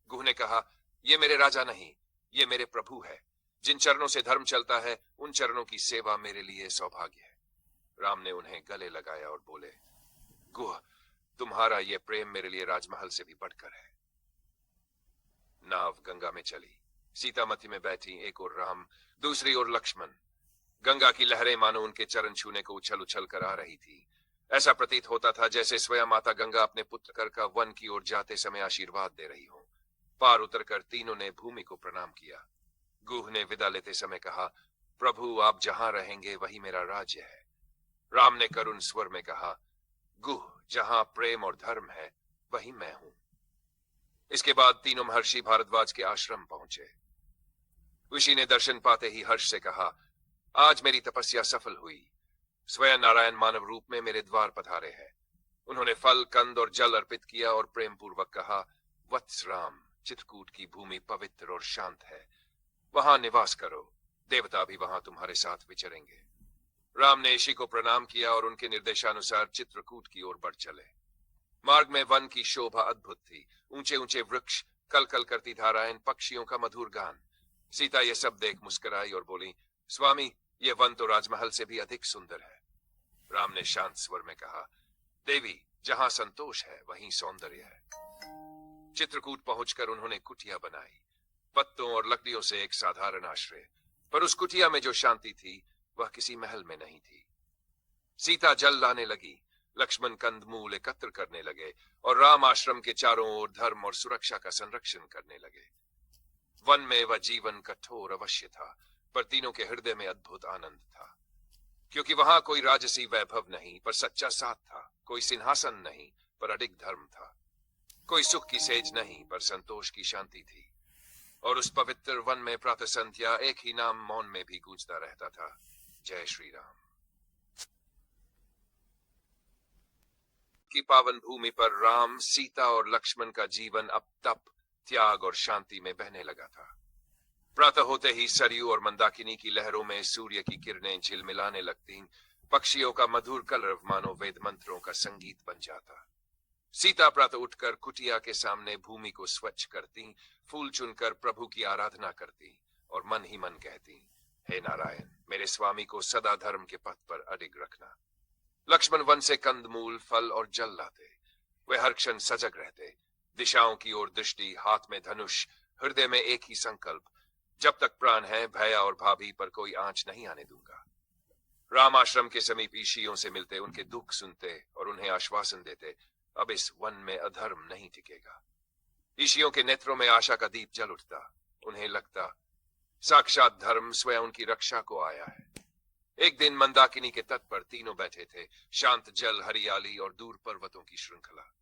गुह ने कहा, ये मेरे राजा नहीं, ये मेरे प्रभु है। जिन चरणों से धर्म चलता है, उन चरणों की सेवा मेरे लिए सौभाग्य है। राम ने उन्हें गले लगाया और बोले, गुह, तुम्हारा यह प्रेम मेरे लिए राजमहल से भी बढ़कर है। नाव गंगा में चली। सीता मध्य में बैठी, एक ओर राम, दूसरी ओर लक्ष्मण। गंगा की लहरें मानो उनके चरण छूने को उछल उछल कर आ रही थी। ऐसा प्रतीत होता था जैसे स्वयं माता गंगा अपने पुत्र कर का वन की ओर जाते समय आशीर्वाद दे रही हो। पार उतरकर तीनों ने भूमि को प्रणाम किया। गुह ने विदा लेते समय कहा, प्रभु आप जहां रहेंगे वही मेरा राज्य है। राम ने करुण स्वर में कहा, गुह, जहां प्रेम और धर्म है वही मैं हूं। इसके बाद तीनों महर्षि भारद्वाज के आश्रम पहुंचे। ऋषि ने दर्शन पाते ही हर्ष से कहा, आज मेरी तपस्या सफल हुई। स्वयं नारायण मानव रूप में मेरे द्वार पधारे हैं। उन्होंने फल, कंद और जल अर्पित किया और प्रेम पूर्वक कहा, वत्स राम, चित्रकूट की भूमि पवित्र और शांत है, वहां निवास करो। देवता भी वहां तुम्हारे साथ विचरेंगे। राम ने ऋषि को प्रणाम किया और उनके निर्देशानुसार चित्रकूट की ओर बढ़ चले। मार्ग में वन की शोभा अद्भुत थी। ऊंचे ऊंचे वृक्ष, कल कल करती धाराएं, पक्षियों का मधुर गान। सीता ये सब देख मुस्कुराई और बोली, स्वामी, ये वन तो राजमहल से भी अधिक सुंदर है। राम ने शांत स्वर में कहा, देवी, जहां संतोष है वहीं सौंदर्य है। चित्रकूट पहुंचकर उन्होंने कुटिया बनाई, पत्तों और लकड़ियों से एक साधारण आश्रय। पर उस कुटिया में जो शांति थी वह किसी महल में नहीं थी। सीता जल लाने लगी, लक्ष्मण कंदमूल एकत्र करने लगे और राम आश्रम के चारों ओर धर्म और सुरक्षा का संरक्षण करने लगे। वन में वह जीवन कठोर अवश्य था, पर तीनों के हृदय में अद्भुत आनंद था, क्योंकि वहां कोई राजसी वैभव नहीं पर सच्चा साथ था, कोई सिंहासन नहीं पर अडिग धर्म था, कोई सुख की सेज नहीं पर संतोष की शांति थी। और उस पवित्र वन में प्रातः संध्या एक ही नाम मौन में भी गूंजता रहता था, जय श्री राम। की पावन भूमि पर राम, सीता और लक्ष्मण का जीवन अब तप, त्याग और शांति में बहने लगा था। प्रातः होते ही सरयू और मंदाकिनी की लहरों में सूर्य की किरणें झिलमिलाने लगती। पक्षियों का मधुर कलरव मानो वेद मंत्रों का संगीत बन जाता। सीता प्रातः उठकर कुटिया के सामने भूमि को स्वच्छ करती, फूल चुनकर प्रभु की आराधना करती और मन ही मन कहती, हे नारायण, मेरे स्वामी को सदा धर्म के पथ पर अडिग रखना। लक्ष्मण वन से कंदमूल, फल और जल लाते। वे हर क्षण सजग रहते, दिशाओं की ओर दृष्टि, हाथ में धनुष, हृदय में एक ही संकल्प, जब तक प्राण है भैया और भाभी पर कोई आंच नहीं आने दूंगा। राम आश्रम के समीप ईशियों से मिलते, उनके दुख सुनते और उन्हें आश्वासन देते, अब इस वन में अधर्म नहीं टिकेगा। ईशियों के नेत्रों में आशा का दीप जल उठता। उन्हें लगता साक्षात धर्म स्वयं उनकी रक्षा को आया है। एक दिन मंदाकिनी के तट पर तीनों बैठे थे, शांत जल, हरियाली और दूर पर्वतों की श्रृंखला।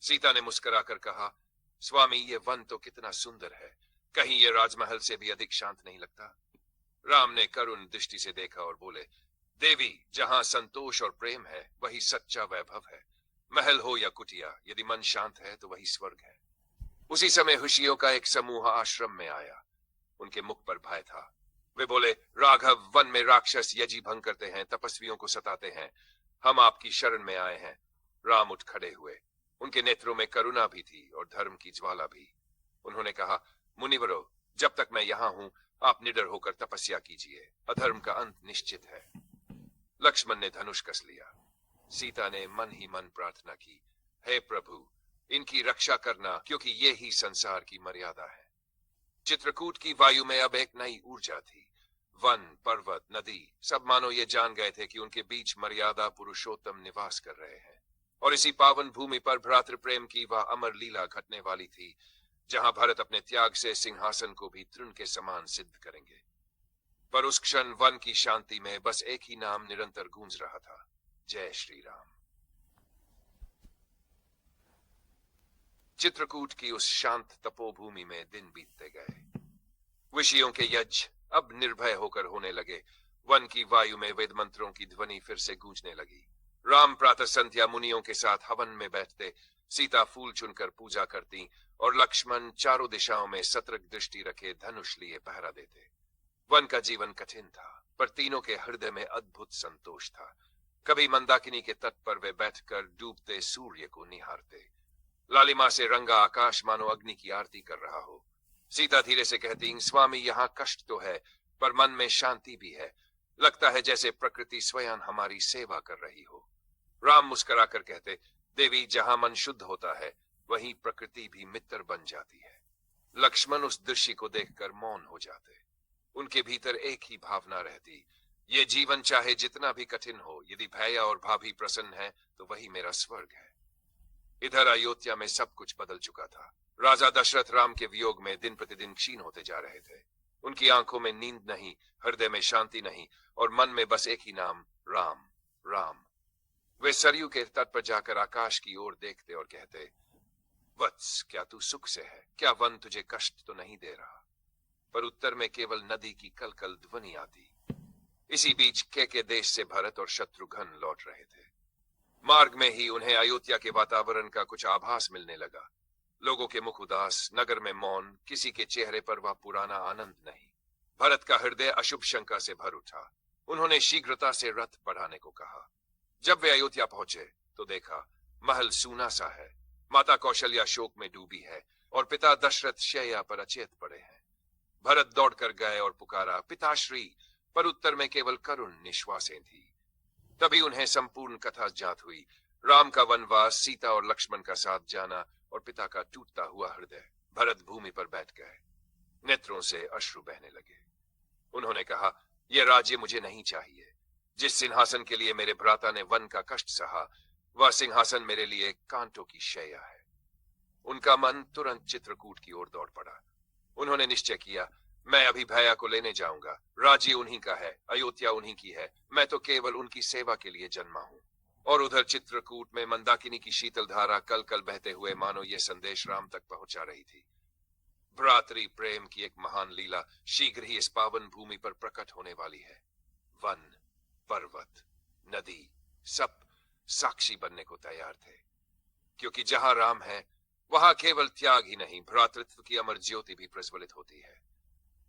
सीता ने मुस्कुराकर कहा, स्वामी, ये वन तो कितना सुंदर है, कहीं ये राजमहल से भी अधिक शांत नहीं लगता। राम ने करुण दृष्टि से देखा और बोले, देवी, जहां संतोष और प्रेम है वही सच्चा वैभव है। महल हो या कुटिया, यदि मन शांत है तो वही स्वर्ग है। उसी समय ऋषियों का एक समूह आश्रम में आया। उनके मुख पर भय था। वे बोले, राघव, वन में राक्षस यजी भंग करते हैं, तपस्वियों को सताते हैं, हम आपकी शरण में आए हैं। राम उठ खड़े हुए। उनके नेत्रों में करुणा भी थी और धर्म की ज्वाला भी। उन्होंने कहा, मुनिवरों, जब तक मैं यहाँ हूं आप निडर होकर तपस्या कीजिए, अधर्म का अंत निश्चित है। लक्ष्मण ने धनुष कस लिया। सीता ने मन ही मन प्रार्थना की, हे प्रभु, इनकी रक्षा करना, क्योंकि ये ही संसार की मर्यादा है। चित्रकूट की वायु में अब एक नई ऊर्जा थी। वन, पर्वत, नदी सब मानो ये जान गए थे कि उनके बीच मर्यादा पुरुषोत्तम निवास कर रहे हैं। और इसी पावन भूमि पर भ्रातृ प्रेम की वह अमर लीला घटने वाली थी, जहां भरत अपने त्याग से सिंहासन को भी तृण के समान सिद्ध करेंगे। पर उस क्षण वन की शांति में बस एक ही नाम निरंतर गूंज रहा था, जय श्री राम। चित्रकूट की उस शांत तपोभूमि में दिन बीतते गए। ऋषियों के यज्ञ अब निर्भय होकर होने लगे। वन की वायु में वेद मंत्रों की ध्वनि फिर से गूंजने लगी। राम प्रातः संध्या मुनियों के साथ हवन में बैठते, सीता फूल चुनकर पूजा करती और लक्ष्मण चारों दिशाओं में सतर्क दृष्टि रखे धनुष लिए पहरा देते। वन का जीवन कठिन था, पर तीनों के हृदय में अद्भुत संतोष था। कभी मंदाकिनी के तट पर वे बैठकर डूबते सूर्य को निहारते। लालिमा से रंगा आकाश मानो अग्नि की आरती कर रहा हो। सीता धीरे से कहती, स्वामी, यहाँ कष्ट तो है पर मन में शांति भी है। लगता है जैसे प्रकृति स्वयं हमारी सेवा कर रही हो। राम मुस्कुराकर कहते, देवी, जहां मन शुद्ध होता है वहीं प्रकृति भी मित्र बन जाती है। लक्ष्मण उस दृश्य को देखकर मौन हो जाते। उनके भीतर एक ही भावना रहती, ये जीवन चाहे जितना भी कठिन हो, यदि भैया और भाभी प्रसन्न है तो वही मेरा स्वर्ग है। इधर अयोध्या में सब कुछ बदल चुका था। राजा दशरथ राम के वियोग में दिन प्रतिदिन क्षीण होते जा रहे थे। उनकी आंखों में नींद नहीं, हृदय में शांति नहीं, और मन में बस एक ही नाम, राम राम। वे सरयू के तट पर जाकर आकाश की ओर देखते और कहते, वत्स, क्या तू सुख से है? क्या वन तुझे कष्ट तो नहीं दे रहा? पर उत्तर में केवल नदी की कलकल ध्वनि आती। इसी बीच के देश से भरत और शत्रुघ्न लौट रहे थे। मार्ग में ही उन्हें अयोध्या के वातावरण का कुछ आभास मिलने लगा। लोगों के मुख उदास, नगर में मौन, किसी के चेहरे पर वह पुराना आनंद नहीं। भरत का हृदय अशुभ शंका से भर उठा। उन्होंने शीघ्रता से रथ बढ़ाने को कहा। जब वे अयोध्या पहुंचे तो देखा महल सूना सा है। माता कौशल्या शोक में डूबी है और पिता दशरथ शैया पर अचेत पड़े हैं। भरत दौड़कर गए और पुकारा, पिताश्री, पर उत्तर में केवल करुण निश्वासें थी। तभी उन्हें संपूर्ण कथा ज्ञात हुई। राम का वनवास, सीता और लक्ष्मण का साथ जाना और पिता का टूटता हुआ हृदय। भरत भूमि पर बैठ गए, नेत्रों से अश्रु बहने लगे। उन्होंने कहा, यह राज्य मुझे नहीं चाहिए। जिस सिंहासन के लिए मेरे भ्राता ने वन का कष्ट सहा, वह सिंहासन मेरे लिए कांटों की शैया है। उनका मन तुरंत चित्रकूट की ओर दौड़ पड़ा। उन्होंने निश्चय किया, मैं अभी भैया को लेने जाऊंगा। राज्य उन्हीं का है, अयोध्या उन्हीं की है, मैं तो केवल उनकी सेवा के लिए जन्मा हूं। और उधर चित्रकूट में मंदाकिनी की शीतल धारा कल कल बहते हुए मानो ये संदेश राम तक पहुंचा रही थी। भ्रातृ प्रेम की एक महान लीला शीघ्र ही इस पावन भूमि पर प्रकट होने वाली है। वन, पर्वत, नदी सब साक्षी बनने को तैयार थे, क्योंकि जहां राम है वहां केवल त्याग ही नहीं, भ्रातृत्व की अमर ज्योति भी प्रज्वलित होती है।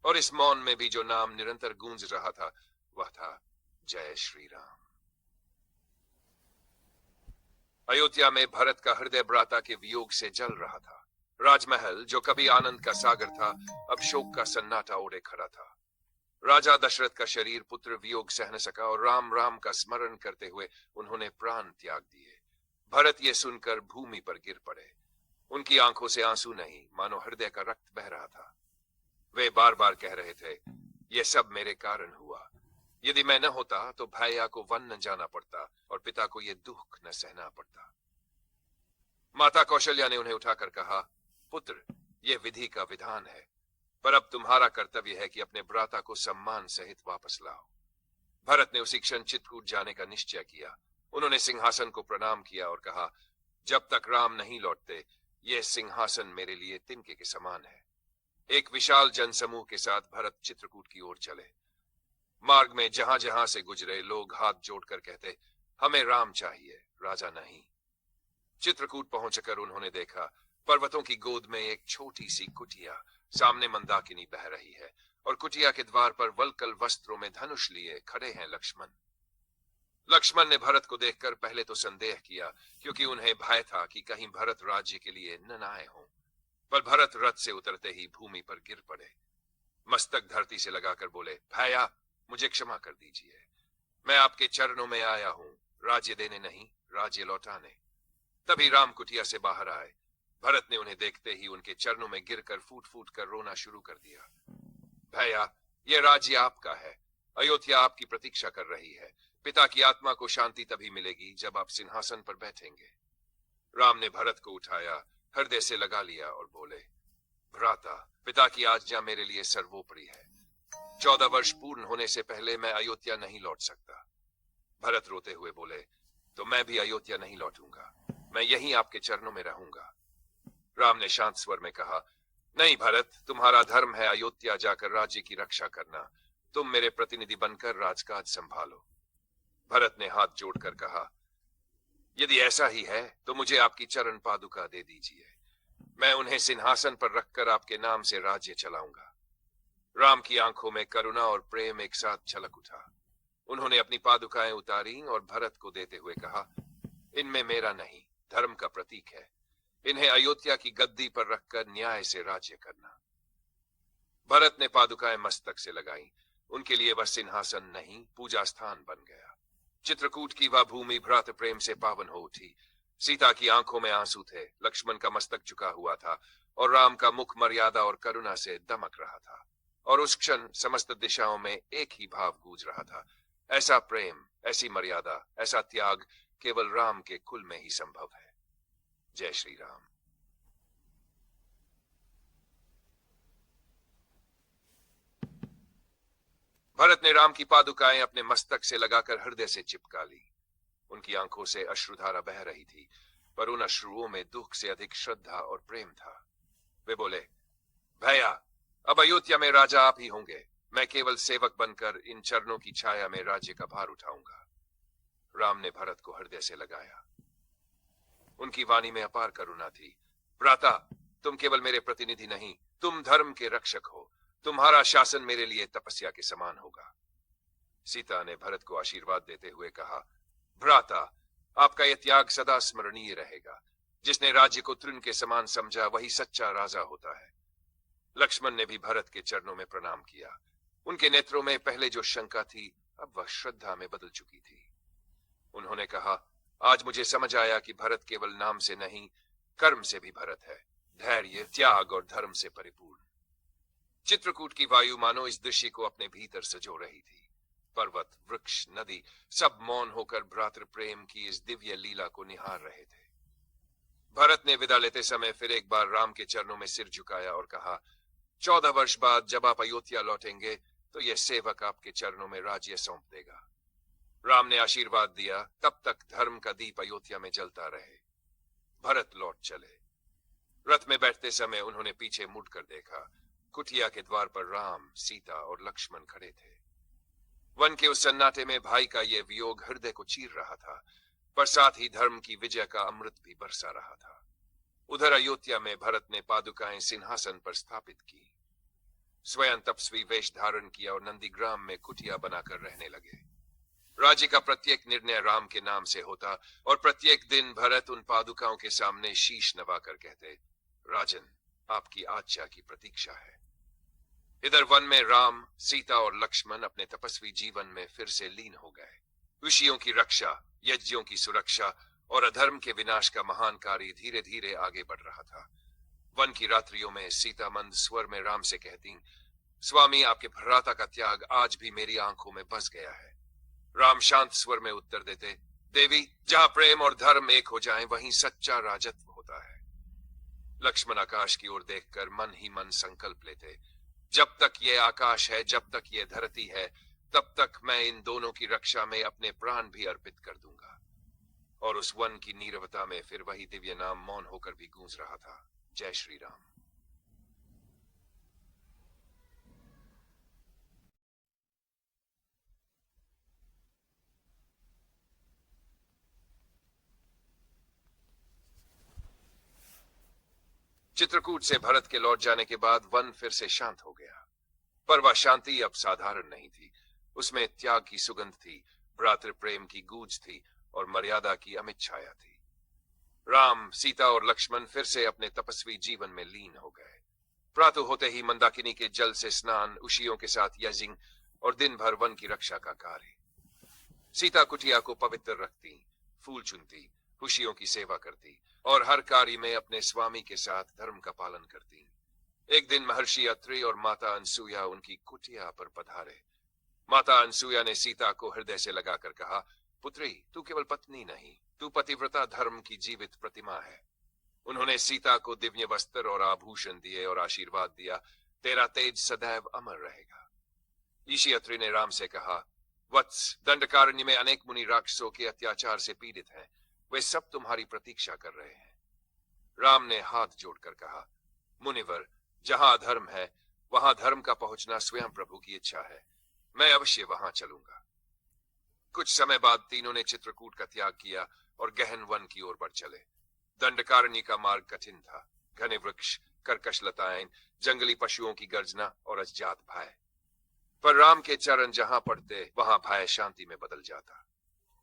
और इस मौन में भी जो नाम निरंतर गूंज रहा था वह था जय श्री राम। अयोध्या में भरत का हृदय भ्राता के वियोग से जल रहा था। राजमहल, जो कभी आनंद का सागर था, अब शोक का सन्नाटा ओढ़े खड़ा था। राजा दशरथ का शरीर पुत्र वियोग सह न सका और राम राम का स्मरण करते हुए उन्होंने प्राण त्याग दिए। भरत ये सुनकर भूमि पर गिर पड़े। उनकी आंखों से आंसू नहीं, मानो हृदय का रक्त बह रहा था। वे बार बार कह रहे थे, ये सब मेरे कारण हुआ। यदि मैं न होता तो भैया को वन न जाना पड़ता और पिता को यह दुख न सहना पड़ता। माता कौशल्या ने उन्हें उठाकर कहा, पुत्र, यह विधि का विधान है, पर अब तुम्हारा कर्तव्य है कि अपने भ्राता को सम्मान सहित वापस लाओ। भरत ने उसी क्षण चित्रकूट जाने का निश्चय किया। उन्होंने सिंहासन को प्रणाम किया और कहा, जब तक राम नहीं लौटते यह सिंहासन मेरे लिए तिनके के समान है। एक विशाल जनसमूह के साथ भरत चित्रकूट की ओर चले। मार्ग में जहां जहां से गुजरे लोग हाथ जोड़कर कहते, हमें राम चाहिए, राजा नहीं। चित्रकूट पहुंचकर उन्होंने देखा, पर्वतों की गोद में एक छोटी सी कुटिया, सामने मंदाकिनी बह रही है और कुटिया के द्वार पर वल्कल वस्त्रों में धनुष लिए खड़े हैं लक्ष्मण। लक्ष्मण ने भरत को देखकर पहले तो संदेह किया, क्योंकि उन्हें भय था कि कहीं भरत राज्य के लिए न आए हों। पर भरत रथ से उतरते ही भूमि पर गिर पड़े। मस्तक धरती से लगाकर बोले, भैया, मुझे क्षमा कर दीजिए। मैं आपके चरणों में आया हूं, राज्य देने नहीं, राज्य लौटाने। तभी राम कुटिया से बाहर आए। भरत ने उन्हें देखते ही उनके चरणों में गिरकर फूट फूट कर रोना शुरू कर दिया। भैया, यह राज्य आपका है, अयोध्या आपकी प्रतीक्षा कर रही है। पिता की आत्मा को शांति तभी मिलेगी जब आप सिंहासन पर बैठेंगे। राम ने भरत को उठाया, हृदय से लगा लिया और बोले, भ्राता, पिता की आज्ञा मेरे लिए सर्वोपरि है। 14 वर्ष पूर्ण होने से पहले मैं अयोध्या नहीं लौट सकता। भरत रोते हुए बोले, तो मैं भी अयोध्या नहीं लौटूंगा, मैं यहीं आपके चरणों में रहूंगा। राम ने शांत स्वर में कहा, नहीं भरत, तुम्हारा धर्म है अयोध्या जाकर राज्य की रक्षा करना। तुम मेरे प्रतिनिधि बनकर राजकाज संभालो। भरत ने हाथ जोड़कर कहा, यदि ऐसा ही है तो मुझे आपकी चरण पादुका दे दीजिए। मैं उन्हें सिंहासन पर रखकर आपके नाम से राज्य चलाऊंगा। राम की आंखों में करुणा और प्रेम एक साथ छलक उठा। उन्होंने अपनी पादुकाएं उतारी और भरत को देते हुए कहा, इनमें मेरा नहीं, धर्म का प्रतीक है। इन्हें अयोध्या की गद्दी पर रखकर न्याय से राज्य करना। भरत ने पादुकाएं मस्तक से लगाई। उनके लिए वह सिंहासन नहीं, पूजा स्थान बन गया। चित्रकूट की वह भूमि भ्रातृ प्रेम से पावन हो उठी। सीता की आंखों में आंसू थे, लक्ष्मण का मस्तक झुका हुआ था और राम का मुख मर्यादा और करुणा से दमक रहा था। और उस क्षण समस्त दिशाओं में एक ही भाव गूंज रहा था, ऐसा प्रेम, ऐसी मर्यादा, ऐसा त्याग केवल राम के कुल में ही संभव है। जय श्री राम। भरत ने राम की पादुकाएं अपने मस्तक से लगाकर हृदय से चिपका ली। उनकी आंखों से अश्रुधारा बह रही थी, पर उन अश्रुओं में दुख से अधिक श्रद्धा और प्रेम था। वे बोले, भैया, अब अयोध्या में राजा आप ही होंगे। मैं केवल सेवक बनकर इन चरणों की छाया में राज्य का भार उठाऊंगा। राम ने भरत को हृदय से लगाया। उनकी वाणी में अपार करुणा थी। भ्राता, तुम केवल मेरे प्रतिनिधि नहीं, तुम धर्म के रक्षक हो। तुम्हारा शासन मेरे लिए तपस्या के समान होगा। सीता ने भरत को आशीर्वाद देते हुए कहा, भ्राता, आपका यह त्याग सदा स्मरणीय रहेगा। जिसने राज्य को तृण के समान समझा वही सच्चा राजा होता है। लक्ष्मण ने भी भरत के चरणों में प्रणाम किया। उनके नेत्रों में पहले जो शंका थी, अब वह श्रद्धा में बदल चुकी थी। उन्होंने कहा, आज मुझे समझ आया कि भरत केवल नाम से नहीं, कर्म से भी भरत है, धैर्य, त्याग और धर्म से परिपूर्ण। चित्रकूट की वायु मानो इस दृश्य को अपने भीतर सजो रही थी। पर्वत, वृक्ष, नदी सब मौन होकर भ्रातृ प्रेम की इस दिव्य लीला को निहार रहे थे। भरत ने विदा लेते समय फिर एक बार राम के चरणों में सिर झुकाया और कहा, 14 वर्ष बाद जब आप अयोध्या लौटेंगे तो यह सेवक आपके चरणों में राज्य सौंप देगा। राम ने आशीर्वाद दिया, तब तक धर्म का दीप अयोध्या में जलता रहे। भरत लौट चले। रथ में बैठते समय उन्होंने पीछे मुड़कर देखा। कुटिया के द्वार पर राम, सीता और लक्ष्मण खड़े थे। वन के उस सन्नाटे में भाई का यह वियोग हृदय को चीर रहा था, पर साथ ही धर्म की विजय का अमृत भी बरसा रहा था। उधर अयोध्या में भरत ने पादुकाएं सिंहासन पर स्थापित की। स्वयं तपस्वी वेश धारण किया और नंदीग्राम में कुटिया बनाकर रहने लगे। राज्य का प्रत्येक निर्णय राम के नाम से होता और प्रत्येक दिन भरत उन पादुकाओं के सामने शीश नवाकर कहते, राजन, आपकी आज्ञा की प्रतीक्षा है। इधर वन में राम, सीता और लक्ष्मण अपने तपस्वी जीवन में फिर से लीन हो गए। ऋषियों की रक्षा, यज्ञों की सुरक्षा और अधर्म के विनाश का महान कार्य धीरे धीरे आगे बढ़ रहा था। वन की रात्रियों में सीता मंद स्वर में राम से कहती, स्वामी, आपके भ्राता का त्याग आज भी मेरी आंखों में बस गया है। राम शांत स्वर में उत्तर देते, देवी, जहां प्रेम और धर्म एक हो जाएं, वहीं सच्चा राजत्व होता है। लक्ष्मण आकाश की ओर देखकर मन ही मन संकल्प लेते, जब तक ये आकाश है, जब तक ये धरती है, तब तक मैं इन दोनों की रक्षा में अपने प्राण भी अर्पित कर दूंगा। और उस वन की नीरवता में फिर वही दिव्य नाम मौन होकर भी गूंज रहा था, जय श्री राम। चित्रकूट से भरत के लौट जाने के बाद वन फिर से शांत हो गया, पर वह शांति अब साधारण नहीं थी। उसमें त्याग की सुगंध थी, भ्रातृ प्रेम की गूंज थी और मर्यादा की अमित छाया थी। राम, सीता और लक्ष्मण फिर से अपने तपस्वी जीवन में लीन हो गए। प्रातः होते ही मंदाकिनी के जल से स्नान, ऋषियों के साथ यज्ञ और दिन भर वन की रक्षा का कार्य। सीता कुटिया को पवित्र रखती, फूल चुनती, ऋषियों की सेवा करती और हर कार्य में अपने स्वामी के साथ धर्म का पालन करती। एक दिन महर्षि अत्रि और माता अनसुया उनकी कुटिया पर पधारे। माता अनसुया ने सीता को हृदय से लगाकर कहा, पुत्री, तू केवल पत्नी नहीं, तू पतिव्रता धर्म की जीवित प्रतिमा है। उन्होंने सीता को दिव्य वस्त्र और आभूषण दिए और आशीर्वाद दिया, तेरा तेज सदैव अमर रहेगा। ऋषि अत्रि ने राम से कहा, वत्स, दंडकारण्य में अनेक मुनि राक्षसों के अत्याचार से पीड़ित हैं, वे सब तुम्हारी प्रतीक्षा कर रहे हैं। राम ने हाथ जोड़कर कहा, मुनिवर, जहां अधर्म है वहां धर्म का पहुंचना स्वयं प्रभु की इच्छा है, मैं अवश्य वहां चलूंगा। कुछ समय बाद तीनों ने चित्रकूट का त्याग किया और गहन वन की ओर बढ़ चले। दंडकारण्य का मार्ग कठिन था, घने वृक्ष, कर्कश लताएं, जंगली पशुओं की गर्जना और अज्ञात भय। पर राम के चरण जहां पड़ते वहां भय शांति में बदल जाता।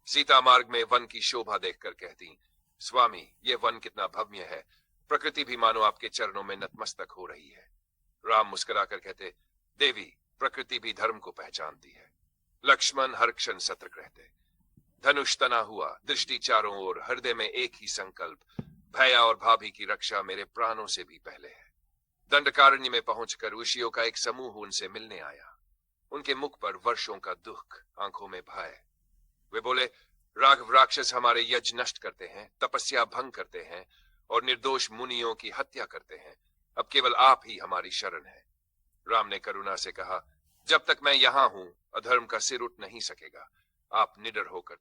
सीता मार्ग में वन की शोभा देखकर कहती, स्वामी, ये वन कितना भव्य है, प्रकृति भी मानो आपके चरणों में नतमस्तक हो रही है। राम मुस्कुराकर कहते, देवी, प्रकृति भी धर्म को पहचानती है। लक्ष्मण हर क्षण सतर्क रहते। धनुष तना हुआ, दृष्टि चारों ओर, हृदय में एक ही संकल्प, भैया और भाभी की रक्षा मेरे प्राणों से भी पहले है। दंडकारण्य में पहुंचकर ऋषियों का एक समूह उनसे मिलने आया। उनके मुख पर वर्षों का दुख, आंखों में भय। वे बोले, राघव राक्षस हमारे यज्ञ नष्ट करते हैं, तपस्या भंग करते हैं और निर्दोष मुनियों की हत्या करते हैं। अब केवल आप ही हमारी शरण है। राम ने करुणा से कहा, जब तक मैं यहां हूं, अधर्म का सिर उठ नहीं सकेगा। आप निडर होकर